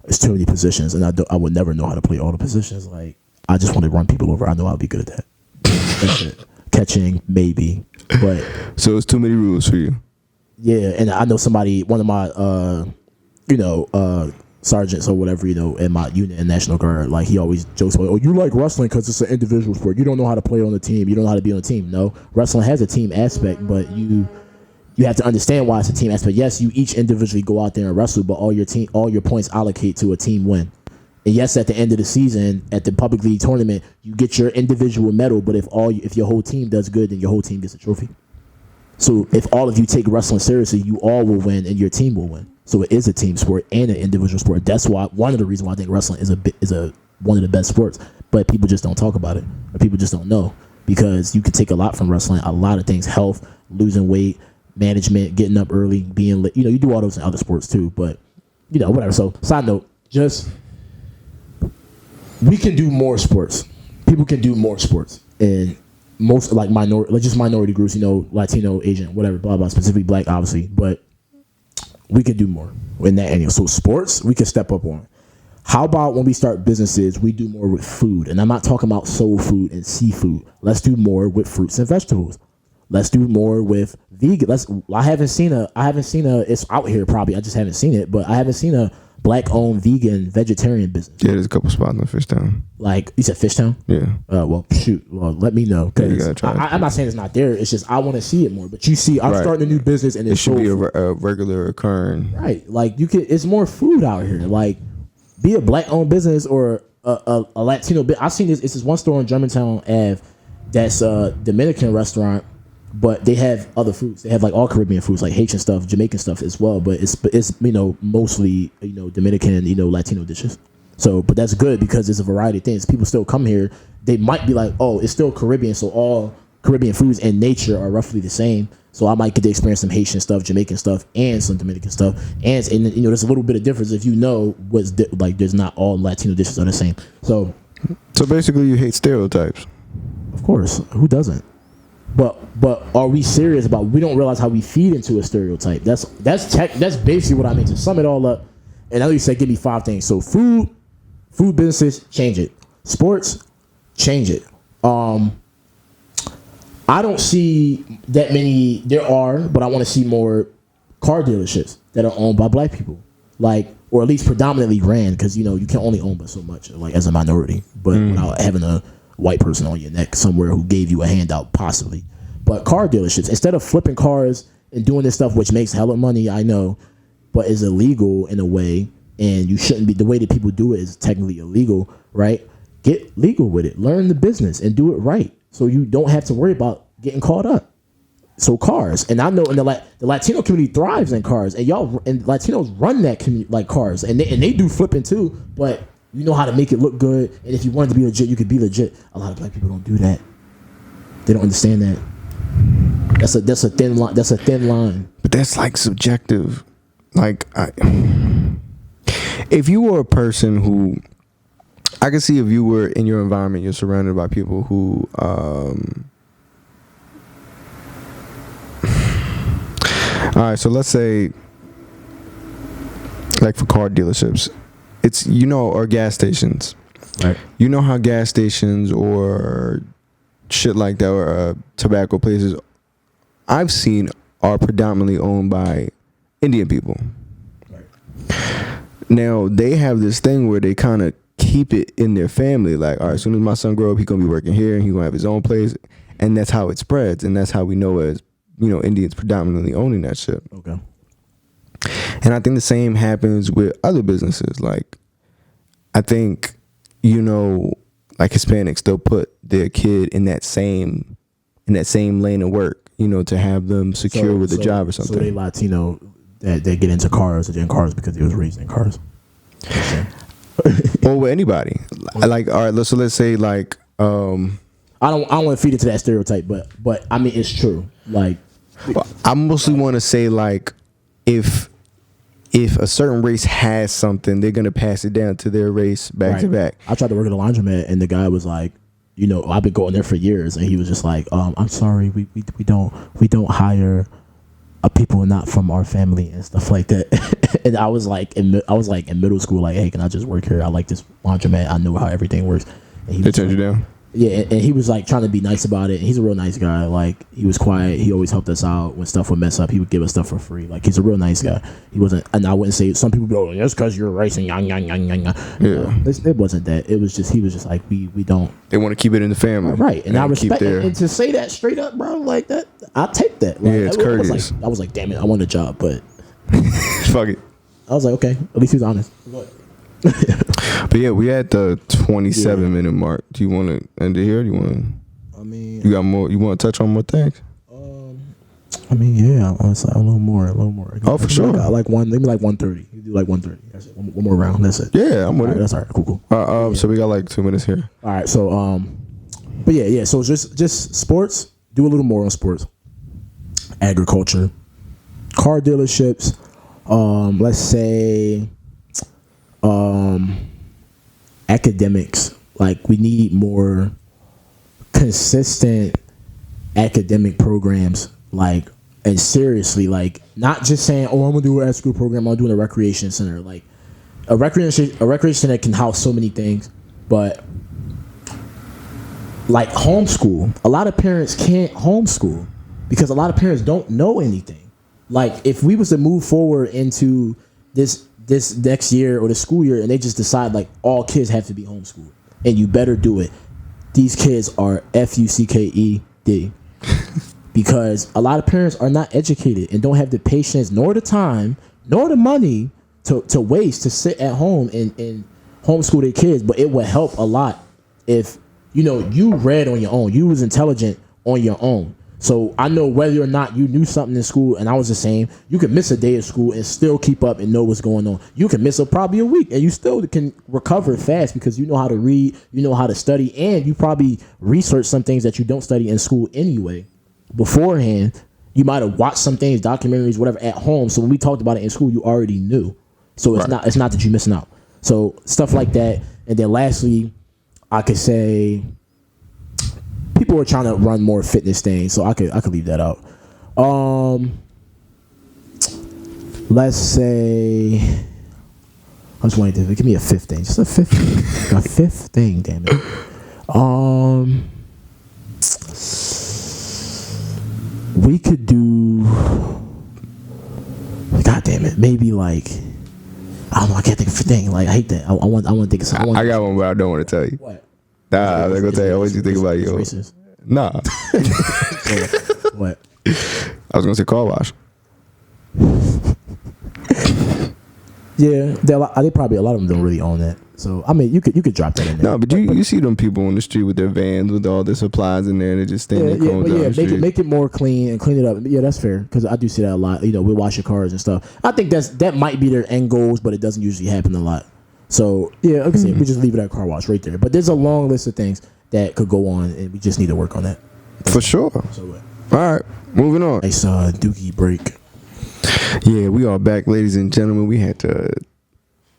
it's too many positions, and I would never know how to play all the positions. Like I just want to run people over. I know I'll be good at that. That's it. Catching, maybe, but So it's too many rules for you. yeah. And I know somebody, one of my, sergeants or whatever, in my unit in National Guard, like he always jokes about, oh, you like wrestling because it's an individual sport. You don't know how to play on the team. You don't know how to be on a team. No, wrestling has a team aspect, but you have to understand why it's a team aspect. Yes, you each individually go out there and wrestle, but all your points allocate to a team win. And yes, at the end of the season, at the public league tournament, you get your individual medal. But if your whole team does good, then your whole team gets a trophy. So if all of you take wrestling seriously, you all will win and your team will win. So it is a team sport and an individual sport. That's why one of the reasons why I think wrestling is one of the best sports. But people just don't talk about it, or people just don't know, because you can take a lot from wrestling. A lot of things: health, losing weight, management, getting up early, being lit. You do all those in other sports too. But whatever. So side note, we can do more sports. People can do more sports, and most minority groups, Latino, Asian, whatever, blah blah. Specifically black, obviously, but we can do more in that area. So sports, we can step up on. How about when we start businesses, we do more with food, and I'm not talking about soul food and seafood. Let's do more with fruits and vegetables. Let's do more with vegan. I haven't seen a. It's out here probably. I just haven't seen it, but I haven't seen a black-owned vegan vegetarian business. Yeah, there's a couple spots in Fishtown. Like you said, Fishtown. Yeah. Well, shoot. Well, let me know. Yeah, you gotta try it. I'm not saying it's not there. It's just I want to see it more. But you see, I'm Right. starting a new business, and It it's should be soul food. a regular occurring. Right. Like you could. It's more food out here. Like be a black-owned business or a Latino business. I've seen this. It's this one store in Germantown Ave that's a Dominican restaurant. But they have other foods. They have like all Caribbean foods, like Haitian stuff, Jamaican stuff as well. But it's mostly Dominican, Latino dishes. So, but that's good because there's a variety of things. People still come here. They might be like, oh, it's still Caribbean, so all Caribbean foods in nature are roughly the same. So I might get to experience some Haitian stuff, Jamaican stuff, and some Dominican stuff. And there's a little bit of difference if there's not all Latino dishes are the same. So basically, you hate stereotypes. of course, who doesn't? But are we serious about? We don't realize how we feed into a stereotype. That's basically what I mean. To sum it all up, and I know you said give me 5 things. So food businesses, change it. Sports, change it. I don't see that many. There are, but I want to see more car dealerships that are owned by black people, or at least predominantly ran, because you can only own but so much, as a minority, but without having a white person on your neck somewhere who gave you a handout, possibly. But car dealerships, instead of flipping cars and doing this stuff, which makes hella money, I know, but is illegal in a way, and you shouldn't be. The way that people do it is technically illegal, right? Get legal with it. Learn the business and do it right, so you don't have to worry about getting caught up. So cars, and I know in the Latino community thrives in cars, and Latinos run that community like cars, and they do flipping too, but you know how to make it look good, and if you wanted to be legit, you could be legit. A lot of black people don't do that. They don't understand that. That's a thin line. That's a thin line. But that's subjective. If you were a person who, I can see if you were in your environment, you're surrounded by people who, all right, so let's say, for car dealerships, it's, or gas stations. Right. You know how gas stations or shit like that, or tobacco places, I've seen are predominantly owned by Indian people. Right. Now, they have this thing where they kind of keep it in their family. All right, as soon as my son grow up, he's going to be working here, and he's going to have his own place. And that's how it spreads. And that's how we know as, Indians predominantly owning that shit. Okay. And I think the same happens with other businesses. I think, Hispanics, they'll put their kid in that same lane of work, to have them secure with a job or something. So they Latino that they get into cars, they're in cars because they was raised in cars. Okay. Or with anybody. All right, let's say I don't want to feed into that stereotype, but I mean it's true. I mostly want to say if a certain race has something, they're gonna pass it down to their race back to back. I tried to work at a laundromat, and the guy was like, I've been going there for years, and he was just like, I'm sorry, we don't hire people not from our family and stuff like that. And I was in middle school, hey, can I just work here? I like this laundromat. I know how everything works. And he They was turned you down. Yeah, and he was like trying to be nice about it. And he's a real nice guy. Like he was quiet. He always helped us out when stuff would mess up. He would give us stuff for free. Like he's a real nice guy. He wasn't, and I wouldn't say some people go, "That's because you're racing." Yeah, it wasn't that. It was just he was just like we don't. They want to keep it in the family, Right, and I respect their. and to say that straight up, bro, like that, I take that. Like, Yeah, it's courteous. I was like, damn it, I want a job, but Fuck it. I was like, okay, at least he was honest. But yeah, we at the 27-minute mark. Do you want to end it here? Do you want to? I mean, You got more? You want to touch on more things? yeah, I was like a little more. Oh, for sure. Like maybe like 1:30. You do like 1:30. That's it. One more round. That's it. Yeah, I'm with All right, it. that's all right. Cool. So we got like 2 minutes here. All right, so but yeah. So just sports. Do a little more on sports. Agriculture, car dealerships. Let's say, academics. Like we need more consistent academic programs. Like and seriously, like not just saying, "Oh, I'm gonna do an after school program. I'm doing a recreation center." Like a recreation center can house so many things, but like homeschool, a lot of parents can't homeschool because a lot of parents don't know anything. Like if we was to move forward into this next year or the school year and they just decide like all kids have to be homeschooled and you better do it, these kids are FUCKED because a lot of parents are not educated and don't have the patience nor the time nor the money to waste to sit at home and homeschool their kids. But it would help a lot if you read on your own, you was intelligent on your own. So I know whether or not you knew something in school, and I was the same, you could miss a day of school and still keep up and know what's going on. You can miss probably a week and you still can recover fast because you know how to read, you know how to study, and you probably research some things that you don't study in school anyway. Beforehand, you might have watched some things, documentaries, whatever, at home. So when we talked about it in school, you already knew. So it's not that you're missing out. So stuff like that. And then lastly, I could say people are trying to run more fitness things, so I could leave that out. Let's say I just wanted to give me a fifth thing, just a fifth thing, a fifth thing. Damn it. We could do. God damn it, maybe like. I don't know. I can't think of a thing. Like I hate that. I want to think of something. I got one, but I don't want to tell you. What? Nah, I'm not gonna tell you. What you think about you? Racist. Nah. What? I was gonna say car wash. Yeah, they probably a lot of them don't really own that. So I mean, you could drop that in there. No, but you see them people on the street with their vans with all their supplies in there, and they just stand there cones down the street. make it more clean and clean it up. Yeah, that's fair because I do see that a lot. We wash your cars and stuff. I think that might be their end goals, but it doesn't usually happen a lot. So yeah, like I said, we just leave it at car wash right there. But there's a long list of things that could go on, and we just need to work on that. For sure. So what? All right, moving on. Nice dookie break. Yeah, we are back, ladies and gentlemen. We had to.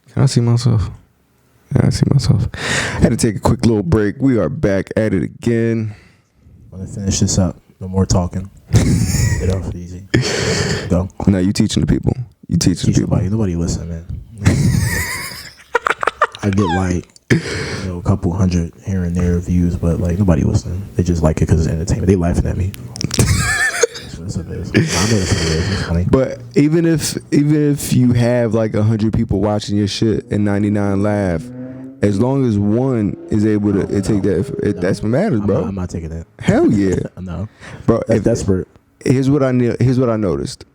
Can I see myself? Yeah, I see myself. Had to take a quick little break. We are back at it again. I'm gonna finish this up. No more talking. Get off easy. Go. Now you teaching the people. You teaching the people. Nobody listen, man. I get like a couple hundred here and there views, but like nobody listening. They just like it because it's entertainment. They laughing at me. That's what it is. I know that's what it is. It's funny. But even if you have like 100 people watching your shit and 99 laugh, as long as one is able to take that, that's what matters, bro. I'm not taking that. Hell yeah. No, Bro. that's desperate. Here's what I noticed.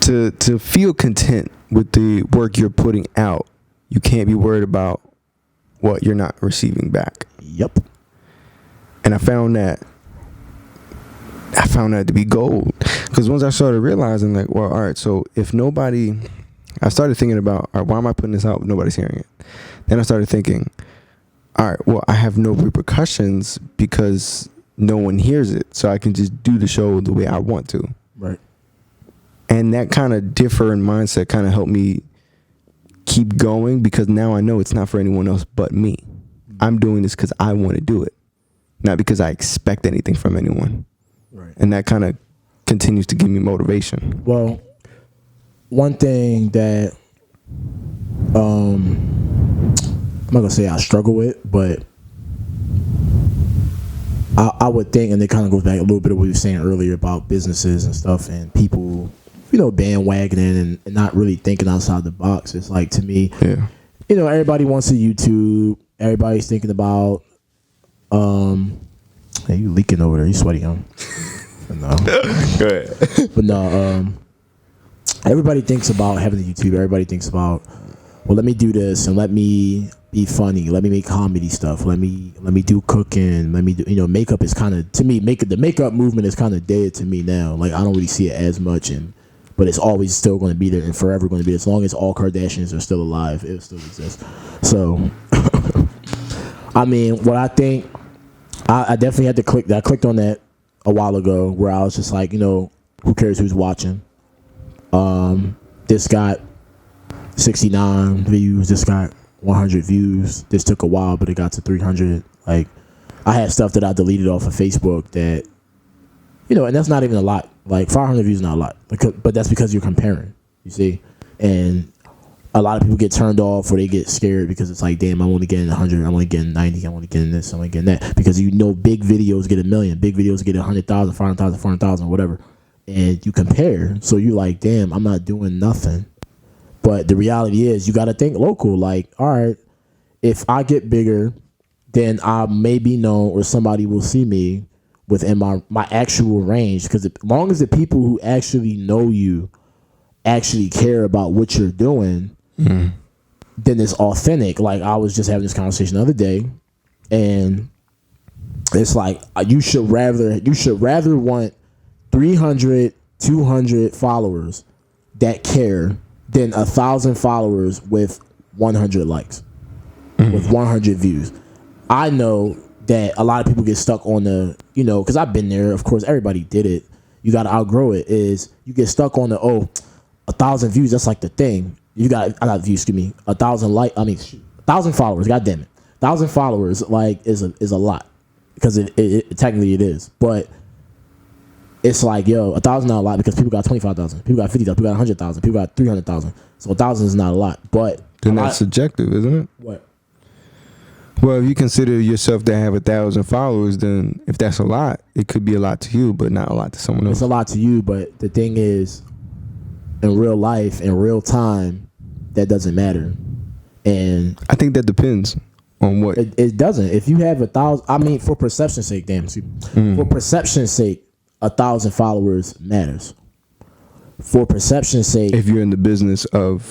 To feel content with the work you're putting out, you can't be worried about what you're not receiving back. Yep. And I found that to be gold. Because once I started realizing, like, well, all right, so if nobody, I started thinking about, all right, why am I putting this out if nobody's hearing it? Then I started thinking, all right, well, I have no repercussions because no one hears it. So I can just do the show the way I want to. Right. And that kind of different mindset kind of helped me keep going because now I know it's not for anyone else but me. I'm doing this because I want to do it, not because I expect anything from anyone. Right. And that kind of continues to give me motivation. Well, one thing that I'm not gonna say I struggle with, but I would think, and it kind of goes back a little bit of what you were saying earlier about businesses and stuff and people, bandwagoning and not really thinking outside the box. It's like, to me, everybody wants a YouTube. Everybody's thinking about, hey, you leaking over there. You sweaty, huh? No. Go ahead. But no, everybody thinks about having a YouTube. Everybody thinks about, well, let me do this and let me be funny. Let me make comedy stuff. Let me do cooking. Let me do, makeup is kind of, to me, the makeup movement is kind of dead to me now. Like, I don't really see it as much, but it's always still going to be there and forever going to be there. As long as all Kardashians are still alive, it still exists. So, I mean, what I think, I definitely had to click. I clicked on that a while ago where I was just like, who cares who's watching? This got 69 views. This got 100 views. This took a while, but it got to 300. Like, I had stuff that I deleted off of Facebook that, and that's not even a lot. Like, 500 views is not a lot, but that's because you're comparing, you see? And a lot of people get turned off or they get scared because it's like, damn, I'm only getting 100, I'm only getting 90, I'm only getting this, I'm only getting that. Because big videos get 1 million, big videos get 100,000, 500,000, 400,000, whatever. And you compare. So you're like, damn, I'm not doing nothing. But the reality is, you got to think local. Like, all right, if I get bigger, then I may be known or somebody will see me within my actual range. Because as long as the people who actually know you actually care about what you're doing, then it's authentic. Like, I was just having this conversation the other day, and it's like, you should rather want 300, 200 followers that care than 1,000 followers with 100 likes, with 100 views. I know that a lot of people get stuck on the, because I've been there. Of course, everybody did it. You got to outgrow it. Is you get stuck on the 1,000 views. That's like the thing. Not views. Excuse me. 1,000 followers. God damn it, 1,000 followers is a lot, because it technically it is, but. It's like, 1,000 not a lot because people got 25,000, people got 50,000, people got 100,000, people got 300,000. So 1,000 is not a lot, but then that's subjective, isn't it? What? Well, if you consider yourself to have 1,000 followers, then if that's a lot, it could be a lot to you, but not a lot to someone else. It's a lot to you, but the thing is, in real life, in real time, that doesn't matter. And I think that depends on what it doesn't. If you have 1,000, I mean, for perception's sake, for perception's sake, 1,000 followers matters. For perception's sake, if you're in the business of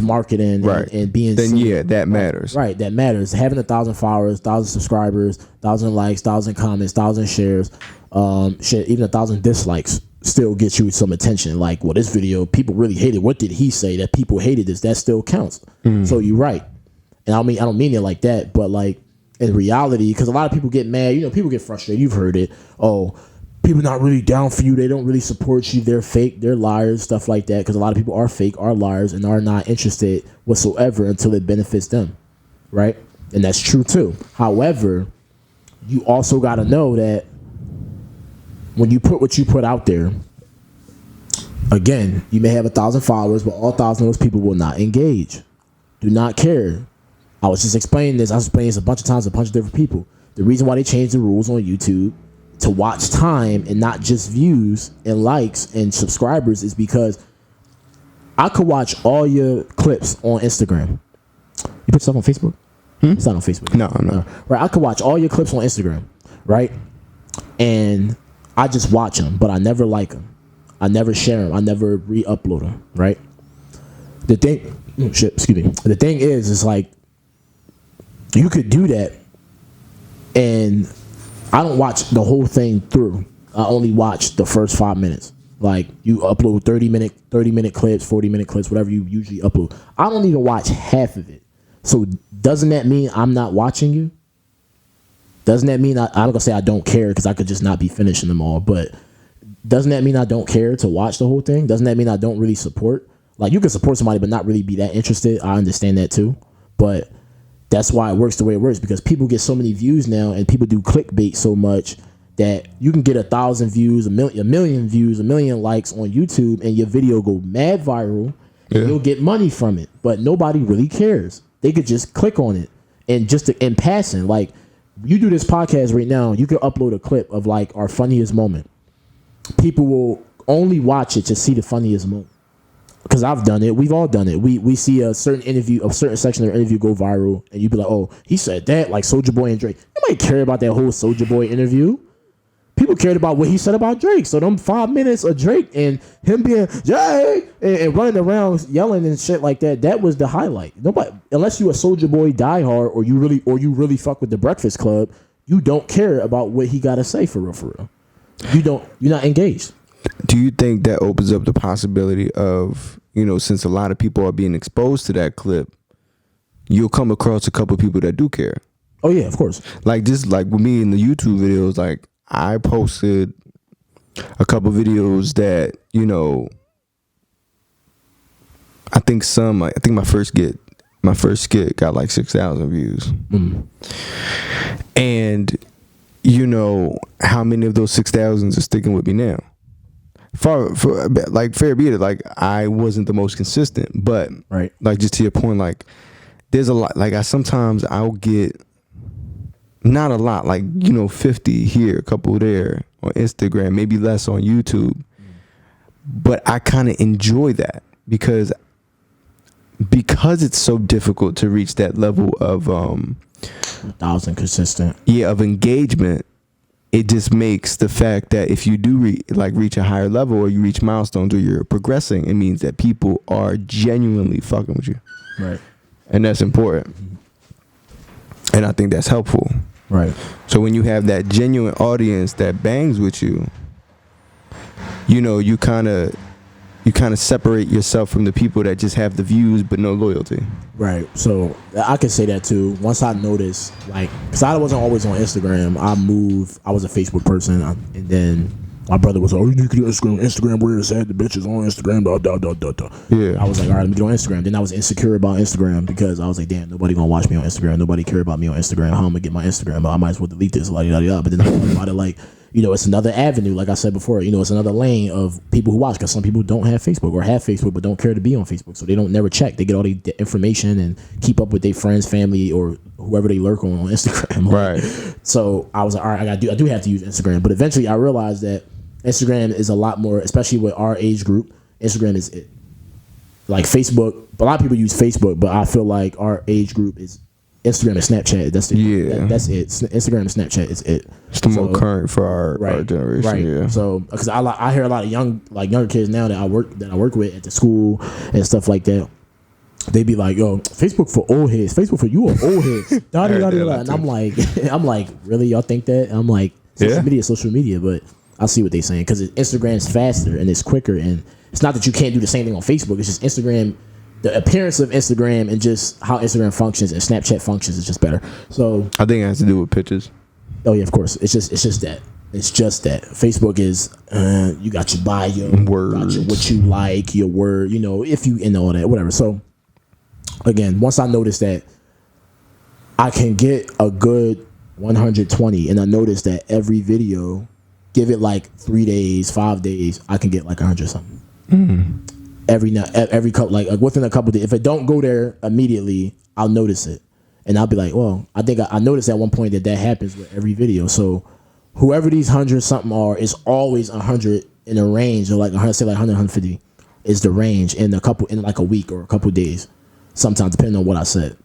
marketing and being then seen, that matters. Right, that matters. Having 1,000 followers, 1,000 subscribers, 1,000 likes, 1,000 comments, 1,000 shares, even 1,000 dislikes still gets you some attention. Like, well, this video, people really hated. What did he say that people hated this? That still counts. So you're right. And I don't mean it like that, but like in reality, because a lot of people get mad. People get frustrated. You've heard it. Oh, people not really down for you. They don't really support you. They're fake. They're liars. Stuff like that. Because a lot of people are fake, are liars, and are not interested whatsoever until it benefits them. Right? And that's true too. However, you also got to know that when you put what you put out there, again, you may have 1,000 followers, but all 1,000 of those people will not engage. Do not care. I was just explaining this. I was explaining this a bunch of times to a bunch of different people. The reason why they changed the rules on YouTube to watch time and not just views and likes and subscribers is because I could watch all your clips on Instagram. You put stuff on Facebook? It's not on Facebook. No, I'm not. Right, I could watch all your clips on Instagram, right? And I just watch them, but I never like them. I never share them. I never re-upload them, right? The thing, the thing is like, you could do that, and I don't watch the whole thing through. I only watch the first 5 minutes. Like, you upload 30-minute clips, 40-minute clips, whatever you usually upload. I don't even watch half of it. So doesn't that mean I'm not watching you? Doesn't that mean I'm not gonna say I don't care, because I could just not be finishing them all, but doesn't that mean I don't care to watch the whole thing? Doesn't that mean I don't really support? Like, you can support somebody but not really be that interested. I understand that too, but that's why it works the way it works, because people get so many views now, and people do clickbait so much that you can get 1,000 views, a million views, 1 million likes on YouTube, and your video go mad viral, and you'll get money from it, but nobody really cares. they could just click on it and just in passing. Like, you do this podcast right now, you can upload a clip of like our funniest moment. People will only watch it to see the funniest moment. Because I've done it. We've all done it. We see a certain interview, a certain section of the interview go viral, and you be like, oh, he said that, like Soulja Boy and Drake. Nobody cared about that whole Soulja Boy interview. People cared about what he said about Drake. So them 5 minutes of Drake and him being Drake and running around yelling and shit like that, that was the highlight. Nobody, unless you a Soulja Boy diehard or you really fuck with the Breakfast Club, you don't care about what he got to say for real, for real. You're not engaged. Do you think that opens up the possibility of, since a lot of people are being exposed to that clip, you'll come across a couple of people that do care? Oh yeah, of course. Like just like with me in the YouTube videos, like I posted a couple videos that, I think my first skit got like 6,000 views. And how many of those 6,000s are sticking with me now? For like, fair be it, like I wasn't the most consistent, but right, like just to your point, like there's a lot, like I'll get not a lot, like 50 here, a couple there on Instagram, maybe less on YouTube, but I kind of enjoy that because it's so difficult to reach that level of 1,000 consistent, of engagement. It just makes the fact that if you do reach a higher level or you reach milestones or you're progressing, it means that people are genuinely fucking with you. Right. And that's important. And I think that's helpful. Right. So when you have that genuine audience that bangs with you, you kind of separate yourself from the people that just have the views but no loyalty. Right. So I can say that too. Once I noticed, like, because I wasn't always on Instagram, I was a Facebook person, and then my brother was like, oh, you need to get Instagram where it's at, the bitches on Instagram, Yeah. I was like, all right, let me get on Instagram. Then I was insecure about Instagram because I was like, damn, nobody gonna watch me on Instagram, nobody care about me on Instagram, how am I gonna get my Instagram? I might as well delete this, but then I thought about it like, it's another avenue, like I said before, it's another lane of people who watch, because some people don't have Facebook or have Facebook but don't care to be on Facebook, so they don't never check. They get all the information and keep up with their friends, family, or whoever they lurk on Instagram. Right. So I was like, all right, I do have to use Instagram, but eventually I realized that Instagram is a lot more, especially with our age group. Instagram is it. Like Facebook, a lot of people use Facebook, but I feel like our age group is Instagram and Snapchat. That's it. That's it. Instagram and Snapchat is it. It's the more current for our generation. Right. Yeah. So because I hear a lot of younger kids now that I work with at the school and stuff like that. They be like, yo, Facebook for old heads. Facebook for you or old heads. And I'm like, really? Y'all think that? And I'm like, social media, but I see what they're saying because Instagram's faster and it's quicker, and it's not that you can't do the same thing on Facebook. It's just Instagram, the appearance of Instagram and just how Instagram functions and Snapchat functions is just better. So I think it has to do with pictures. Oh yeah, of course. It's just that. It's just that Facebook is you got your bio, words, what you like, your word, if you all that, whatever. So again, once I noticed that I can get a good 120, and I noticed that every video, give it like 3 days, 5 days, I can get like 100 something. Every couple, like within a couple days. If it don't go there immediately, I'll notice it, and I'll be like, well, I think I noticed at one point that happens with every video. So whoever these 100 something are is always 100 in a range, or like 100, say like 100, 150 is the range in like a week or a couple days, sometimes depending on what I said.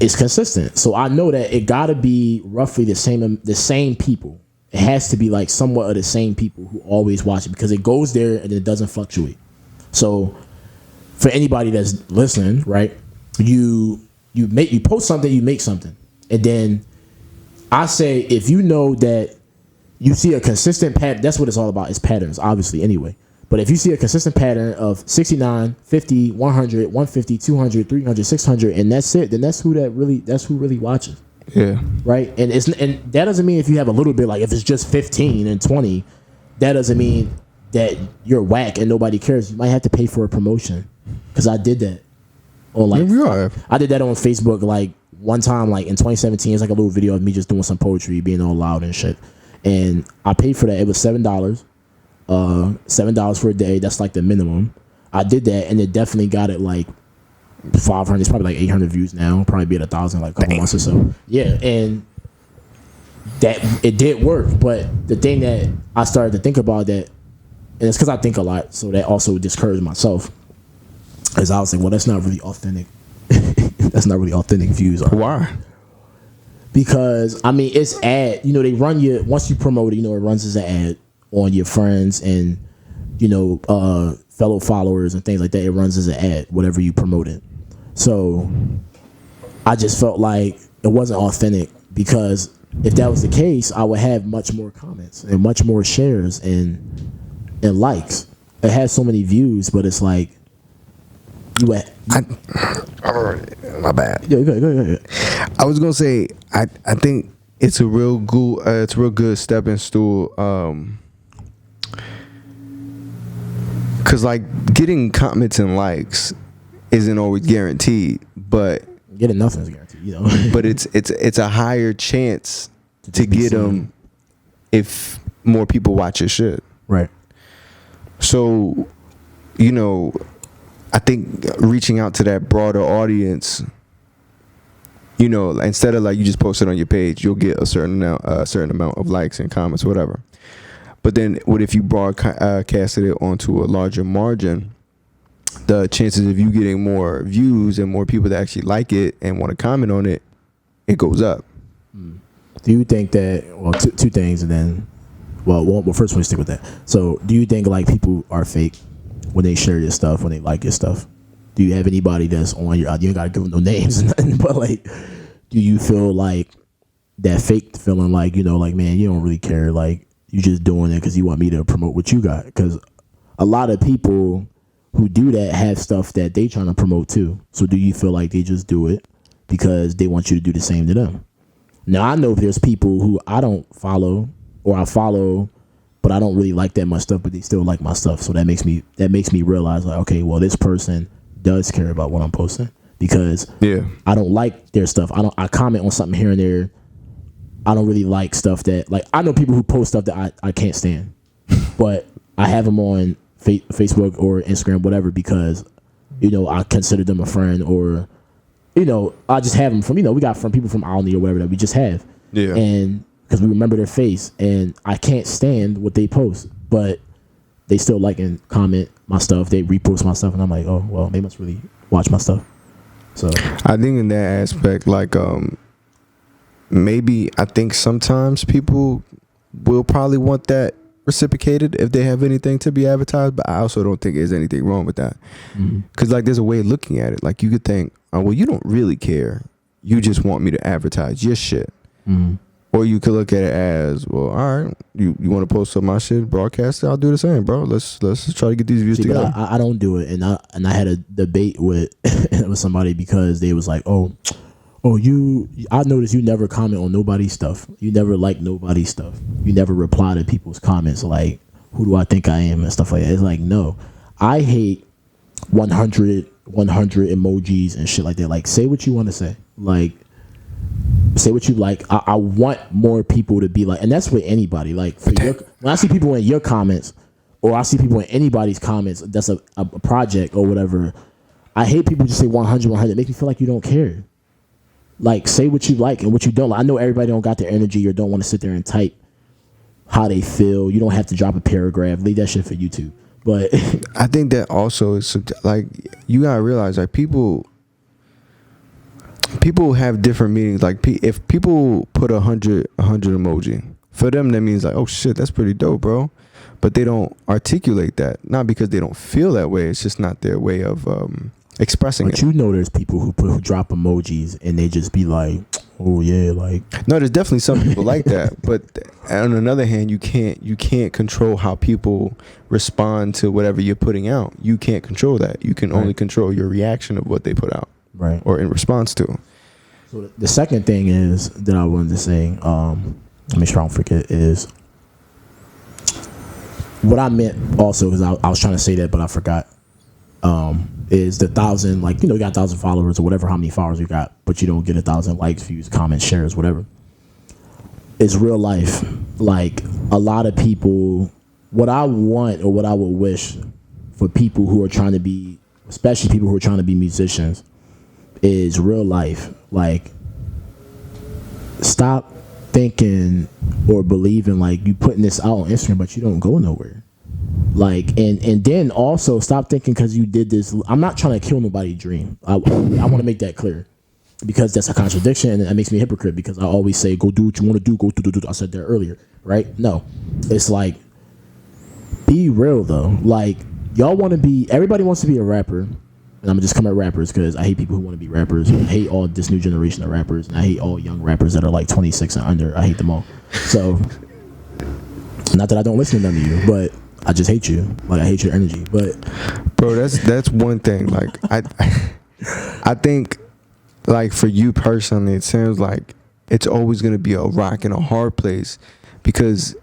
It's consistent, so I know that it gotta be roughly the same people. It has to be like somewhat of the same people who always watch it, because it goes there and it doesn't fluctuate. So for anybody that's listening, right, you post something, you make something, and then I say, if you know that you see a consistent pattern, that's what it's all about, is patterns, obviously, anyway. But if you see a consistent pattern of 69, 50, 100, 150, 200, 300, 600, and that's it, then that's who really watches. Yeah. Right. And that doesn't mean if you have a little bit, like if it's just 15 and 20, that doesn't mean that you're whack and nobody cares. You might have to pay for a promotion, because I did that on I did that on Facebook like one time, like in 2017. It's like a little video of me just doing some poetry, being all loud and shit, and I paid for that. It was $7. $7 for a day. That's like the minimum. I did that, and it definitely got it like 500. It's probably like 800 views now. Probably be at 1,000 like a couple months or so. Yeah, and that it did work. But the thing that I started to think about that, and it's because I think a lot, so that also discouraged myself. Is I was like, well, that's not really authentic. That's not really authentic views. Why? Because I mean, it's ad. You know, they run you once you promote it. You know, it runs as an ad on your friends and fellow followers and things like that. It runs as an ad, whatever you promote it. So I just felt like it wasn't authentic, because if that was the case, I would have much more comments and much more shares and likes. It has so many views, but it's like My bad. Yeah, go ahead. I was gonna say I think it's a real good stepping stool. Cause like getting comments and likes isn't always guaranteed, but Getting nothing is guaranteed, you know. but it's a higher chance to get them if more people watch your shit. Right. So, you know, I think reaching out to that broader audience, you know, instead of like you just post it on your page, you'll get a certain amount of likes and comments, whatever. But then, what if you broadcasted it onto a larger margin? The chances of you getting more views and more people that actually like it and want to comment on it, it goes up. Do you think that? Well, two things, and then, well, first we stick with that. So, do you think like people are fake when they share your stuff, when they like your stuff? Do you have anybody that's on your? You ain't gotta give them no names, and nothing, but like, do you feel like that fake feeling, like, you know, like, man, you don't really care, like you just doing it because you want me to promote what you got? Because a lot of people who do that have stuff that they trying to promote too. So do you feel like they just do it because they want you to do the same to them? Now, I know there's people who I don't follow, or I follow, but I don't really like that much stuff, but they still like my stuff. So that makes me realize, like, okay, well, this person does care about what I'm posting, because I don't like their stuff. I comment on something here and there. I don't really like stuff that, like, I know people who post stuff that I can't stand, but I have them on Facebook or Instagram, whatever, because, you know, I consider them a friend, or, you know, I just have them from, you know, we got from people from Alney or whatever that we just have. Yeah. And because we remember their face, and I can't stand what they post, but they still like and comment my stuff. They repost my stuff, and I'm like, oh, well, they must really watch my stuff. So I think in that aspect, like, maybe I think sometimes people will probably want that reciprocated if they have anything to be advertised, but I also don't think there's anything wrong with that, because like there's a way of looking at it. Like, you could think, oh, well, you don't really care, you just want me to advertise your shit. Or you could look at it as, well, all right, you want to post on my shit, broadcast it, I'll do the same, bro. Let's try to get these views together. I don't do it, and I had a debate with somebody, because they was like, oh, I noticed you never comment on nobody's stuff. You never like nobody's stuff. You never reply to people's comments, like, who do I think I am and stuff like that. It's like, no, I hate 100 emojis and shit like that. Like, say what you want to say. Like, say what you like. I want more people to be like, and that's with anybody. Like, when I see people in your comments, or I see people in anybody's comments, that's a project or whatever, I hate people just say 100. It makes me feel like you don't care. Like, say what you like and what you don't like. I know everybody don't got the energy or don't want to sit there and type how they feel. You don't have to drop a paragraph. Leave that shit for YouTube. But I think that also is, like, you gotta realize, like, people have different meanings. Like, if people put 100 emoji, for them that means like, oh shit, that's pretty dope, bro. But they don't articulate that, not because they don't feel that way. It's just not their way of expressing it. But you know, there's people who drop emojis and they just be like, oh yeah, like. No, there's definitely some people like that. But on another hand, you can't control how people respond to whatever you're putting out. You can't control that. You can only control your reaction of what they put out, right, or in response to. So the second thing is that I wanted to say, let me try and forget, is what I meant also, because I was trying to say that, but I forgot. Is the 1,000, like, you know, you got 1,000 followers or whatever, how many followers you got, but you don't get 1,000 likes, views, comments, shares, whatever. It's real life. Like, a lot of people, what I want or what I would wish for people who are trying to be especially people who are trying to be musicians, is real life. Like, stop thinking or believing like you putting this out on Instagram, but you don't go nowhere. Like, and then also stop thinking because you did this. I'm not trying to kill nobody's dream. I want to make that clear, because that's a contradiction and that makes me a hypocrite, because I always say go do what you want to do, go do. I said that earlier, right? No, it's like, be real though. Like, y'all want to be, everybody wants to be a rapper, and I'm gonna just come at rappers because I hate people who want to be rappers. I hate all this new generation of rappers, and I hate all young rappers that are like 26 and under. I hate them all. So, not that I don't listen to none of you, but I just hate you. Like, I hate your energy. But Bro, that's one thing. Like, I think, like, for you personally, it sounds like it's always gonna be a rock and a hard place, because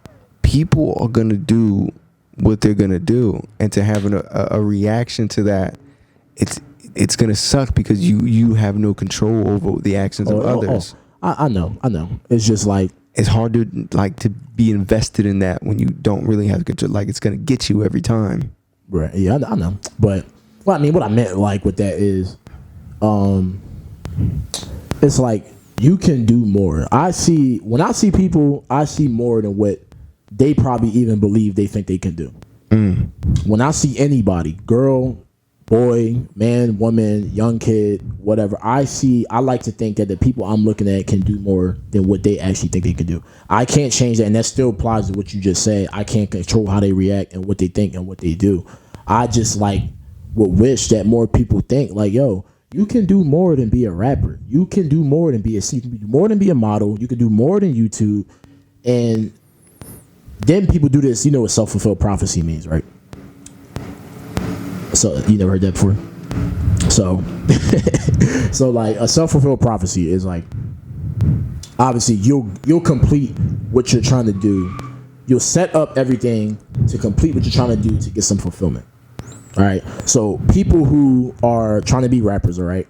people are gonna do what they're gonna do, and to have a reaction to that, it's gonna suck, because you have no control over the actions of others. I know. It's just like, it's hard to be invested in that when you don't really have control. Like, it's gonna get you every time. right? Yeah, I know. But well, I mean, what I meant like with that is, it's like you can do more. When I see people, I see more than what they probably even believe they think they can do. When I see anybody, girl, boy, man, woman, young kid, whatever, I like to think that the people I'm looking at can do more than what they actually think they can do. I can't change that, and that still applies to what you just said. I can't control how they react and what they think and what they do. I just would wish that more people think like, yo, you can do more than be a rapper. You can do more than you can do more than be a model. You can do more than YouTube. And then people do this. You know what self-fulfilled prophecy means, right? So you never heard that before? So like a self-fulfilled prophecy is like, obviously you'll complete what you're trying to do. You'll set up everything to complete what you're trying to do to get some fulfillment. All right. So people who are trying to be rappers, all right,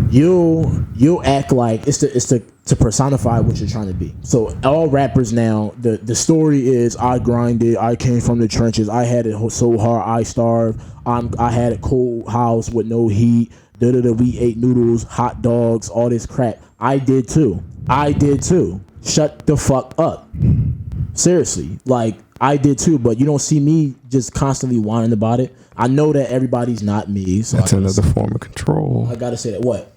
you'll act like it's to personify what you're trying to be. So all rappers now, the story is, I grinded, I came from the trenches, I had it so hard, I starved, I had a cold house with no heat, we ate noodles, hot dogs, all this crap. I did too. Shut the fuck up. Seriously, like, I did too, but you don't see me just constantly whining about it. I know that everybody's not me. So That's another form of control. I gotta say that. What?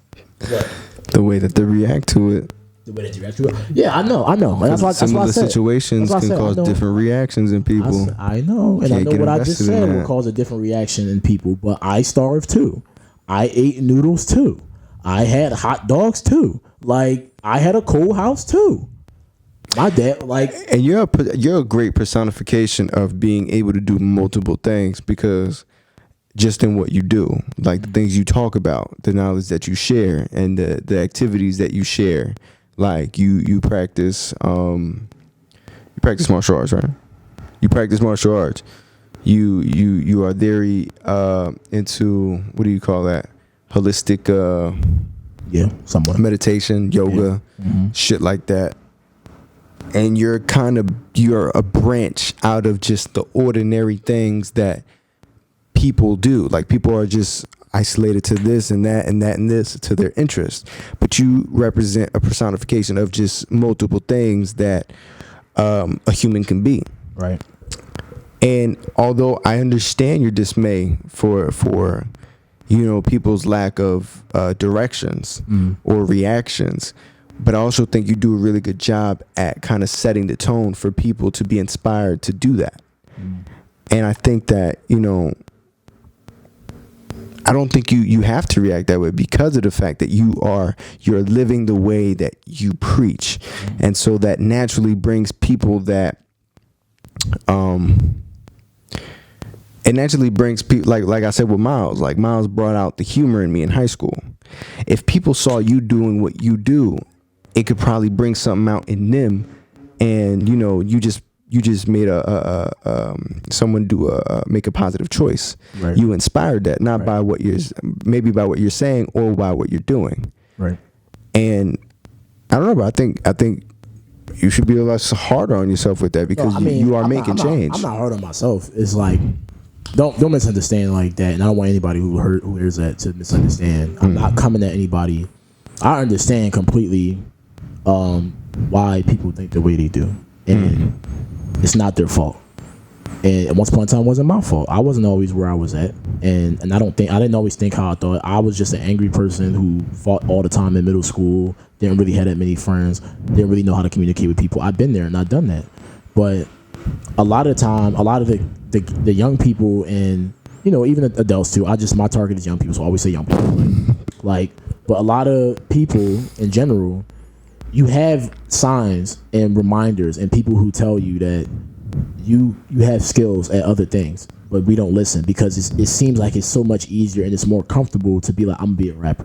The way that they react to it. The way that you react to it. Yeah, I know. And that's why Some I of the said. situations That's why I can said, cause different reactions in people. I know, and I Can't know get what I just invested in said will that. cause a different reaction in people. But I starved too. I ate noodles too. I had hot dogs too. Like, I had a cold house too. My dad, like, And you're a great personification of being able to do multiple things, because just in what you do, like the things you talk about, the knowledge that you share, and the activities that you share. Like you practice martial arts, right? You practice martial arts. You are very into, what do you call that? Holistic yeah, somewhat meditation, yoga, shit like that. And you're a branch out of just the ordinary things that people do. Like, people are just isolated to this and that and that and this, to their interest. But you represent a personification of just multiple things that a human can be. right. And although I understand your dismay for people's lack of directions or reactions, but I also think you do a really good job at kind of setting the tone for people to be inspired to do that. And I think that, I don't think you have to react that way, because of the fact that you're living the way that you preach. And so that naturally brings people that, it naturally brings people, like I said with Miles. Like, Miles brought out the humor in me in high school. If people saw you doing what you do, it could probably bring something out in them. And you just made someone make a positive choice. Right. You inspired that, not by what maybe by what you're saying or by what you're doing. Right. And I don't know, but I think you should be a lot harder on yourself with that, because you are making change. I'm not hard on myself. It's like, don't misunderstand like that, and I don't want anybody who hears that to misunderstand. I'm not coming at anybody. I understand completely why people think the way they do, and it's not their fault. And once upon a time, it wasn't my fault. I wasn't always where I was at, and I didn't always think how I thought. I was just an angry person who fought all the time in middle school. Didn't really have that many friends. Didn't really know how to communicate with people. I've been there and I've done that, but a lot of the time, a lot of the young people and even adults too. My target is young people, so I always say young people. But a lot of people in general, you have signs and reminders and people who tell you that you have skills at other things, but we don't listen because it seems like it's so much easier and it's more comfortable to be like, I'm gonna be a rapper,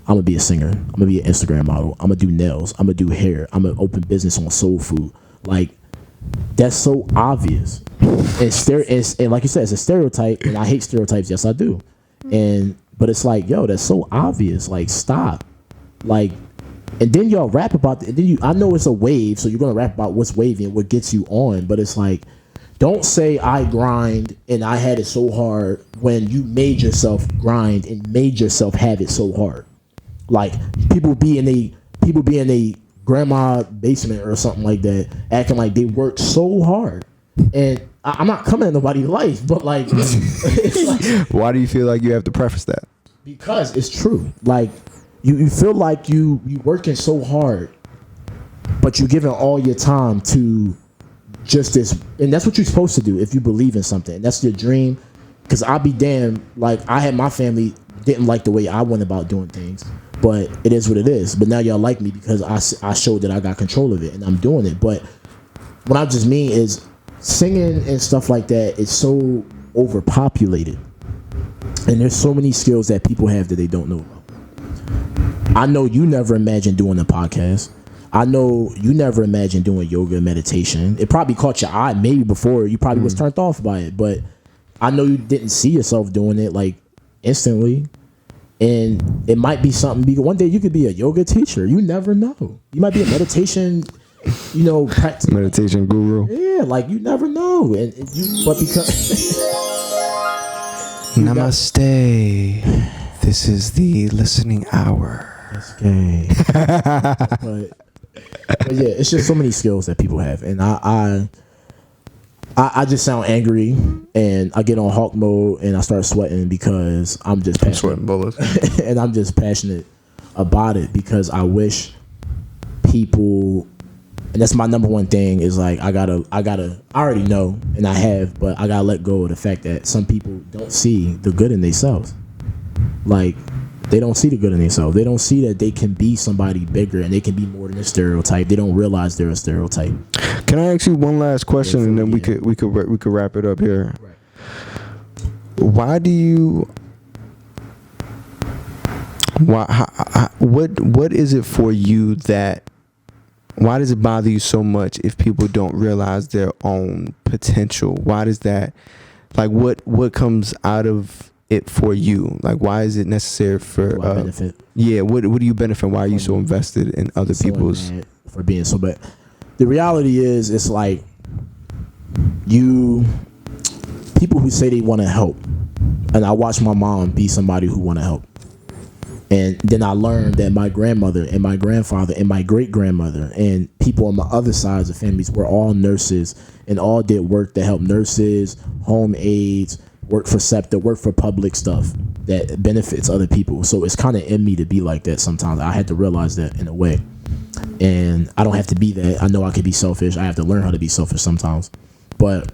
I'm gonna be a singer, I'm gonna be an Instagram model, I'm gonna do nails, I'm gonna do hair, I'm gonna open business on soul food. Like, that's so obvious. And like you said, it's a stereotype, and I hate stereotypes. Yes, I do. But it's like, yo, that's so obvious. Like, stop. Like, and then y'all rap about it. And then I know it's a wave, so you're gonna rap about what's wavy and what gets you on. But it's like, don't say I grind and I had it so hard when you made yourself grind and made yourself have it so hard. Like, people be in a grandma basement or something like that, acting like they worked so hard. And I'm not coming at nobody's life, but like, it's like, why do you feel like you have to preface that? Because it's true. Like, you feel like you working so hard, but you're giving all your time to just this, and that's what you're supposed to do if you believe in something. And that's your dream. Because I'll be damned, like, I had my family didn't like the way I went about doing things, but it is what it is. But now y'all like me because I showed that I got control of it and I'm doing it. But what I just mean is, singing and stuff like that is so overpopulated, and there's so many skills that people have that they don't know about. I know you never imagined doing a podcast. I know you never imagined doing yoga and meditation. It probably caught your eye maybe before. You probably was turned off by it, but I know you didn't see yourself doing it like instantly. And it might be something, because one day you could be a yoga teacher. You never know. You might be a meditation practice. Meditation guru. Yeah, like, you never know. But because Namaste. This is the listening hour. Okay. but yeah, it's just so many skills that people have, and I just sound angry, and I get on hawk mode, and I start sweating because I'm just passionate. Sweating bullets. And I'm just passionate about it because I wish people, and that's my number one thing, is like, I already know, and I have, but I gotta let go of the fact that some people don't see the good in themselves. Like, they don't see the good in themselves. They don't see that they can be somebody bigger and they can be more than a stereotype. They don't realize they're a stereotype. Can I ask you one last question, and then we could wrap it up here? Right. What is it for you that? Why does it bother you so much if people don't realize their own potential? Why does that? Like, what comes out of it for you? Like, why is it necessary for benefit? Yeah, what do you benefit? Why are you so invested in other people's? For being so bad. The reality is, it's like, people who say they want to help, and I watch my mom be somebody who want to help. And then I learned that my grandmother and my grandfather and my great-grandmother and people on my other sides of families were all nurses and all did work to help nurses, home aides, work for SEPTA, work for public stuff that benefits other people. So it's kind of in me to be like that sometimes. I had to realize that in a way. And I don't have to be that. I know I could be selfish. I have to learn how to be selfish sometimes. But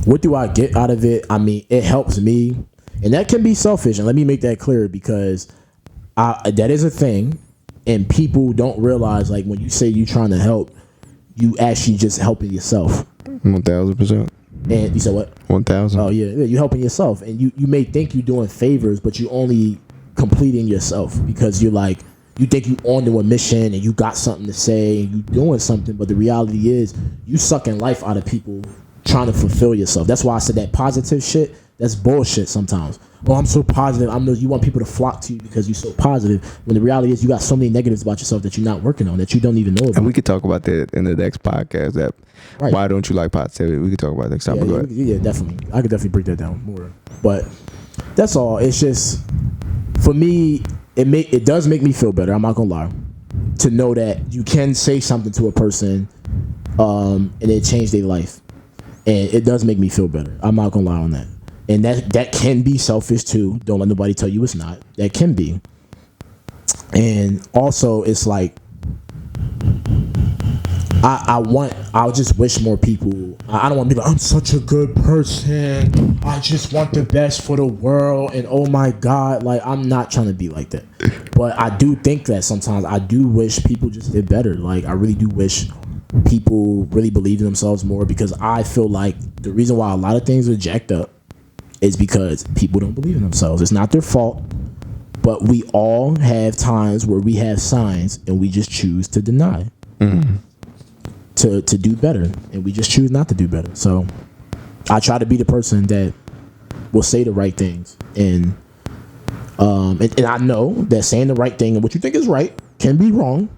what do I get out of it? I mean, it helps me. And that can be selfish, and let me make that clear, because that is a thing, and people don't realize, like, when you say you trying to help, you actually just helping yourself. 1000%. And you said what? 1000. Oh yeah, you're helping yourself, and you may think you're doing favors, but you only completing yourself, because you're like, you think you on to a mission and you got something to say and you doing something, but the reality is you sucking life out of people trying to fulfill yourself. That's why I said that positive shit. That's bullshit sometimes. Oh, I'm so positive. You want people to flock to you because you're so positive. When the reality is, you got so many negatives about yourself that you're not working on, that you don't even know about. And we could talk about that in the next podcast. That Right. why don't you like positivity? We could talk about that next time. Yeah, Go ahead. yeah, definitely. I could definitely break that down more. But that's all. It's just, for me, it does make me feel better. I'm not gonna lie. To know that you can say something to a person, and it changed their life, and it does make me feel better. I'm not gonna lie on that. And that can be selfish too. Don't let nobody tell you it's not. That can be. And also, it's like, I just wish more people. I don't want to be like, I'm such a good person. I just want the best for the world. And oh my God, like, I'm not trying to be like that. But I do think that sometimes I do wish people just did better. Like, I really do wish people really believe in themselves more, because I feel like the reason why a lot of things are jacked up is because people don't believe in themselves. It's not their fault, but we all have times where we have signs and we just choose to deny. To do better, and we just choose not to do better. So I try to be the person that will say the right things, and I know that saying the right thing and what you think is right can be wrong,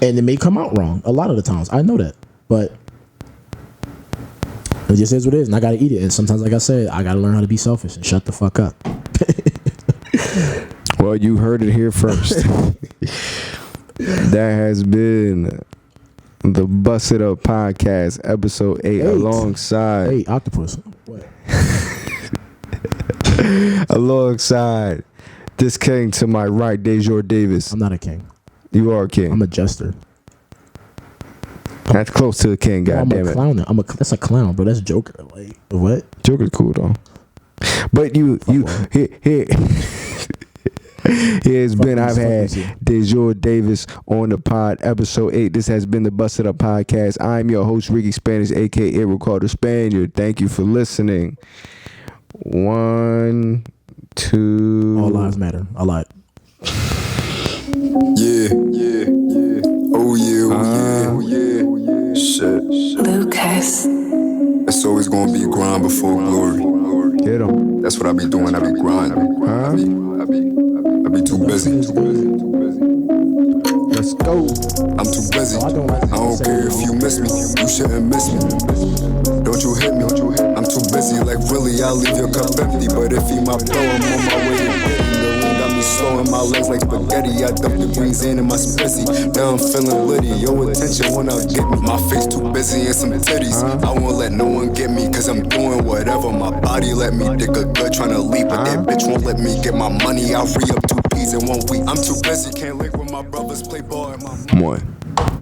and it may come out wrong a lot of the times. I know that, but it just is what it is, and I gotta eat it. And sometimes, like I said, I gotta learn how to be selfish and shut the fuck up. Well, you heard it here first. That has been the Bust It Up Podcast, episode 8, alongside Hey, octopus. What? alongside this king to my right, Dejour Davis. I'm not a king. You are a king. I'm a jester. That's close to a king, I'm goddamn a it. clown. That's a clown, bro. That's Joker. Like, what? Joker's cool though. But here has been, I've had Dejour Davis on the pod, episode 8. This has been the Busted Up Podcast. I'm your host, Ricky Spanish, aka Ricardo Spaniard. Thank you for listening. 1, 2. All lives matter. I lied. Yeah. Oh yeah. Shit. Lucas. It's always gonna be grind before glory. Get him. That's what I be doing. I be grinding. I be too busy. Let's go. I'm too busy. I don't care if you miss me. You shouldn't miss me. Don't you hit me. I'm too busy. Like really, I'll leave your cup empty. But if he my bro, I'm on my way to get him. The rain got me slow in my legs like spaghetti. I dump the greens in my spizzy. Now I'm feeling litty. Your attention when I get me. My face too busy and some titties. I won't let no one get me, cause I'm doing whatever. My body let me dig a gut trying to leap. But that bitch won't let me get my money. I'll re up 2 P's in 1 week. I'm too busy, can't link with my brothers, play ball in my One.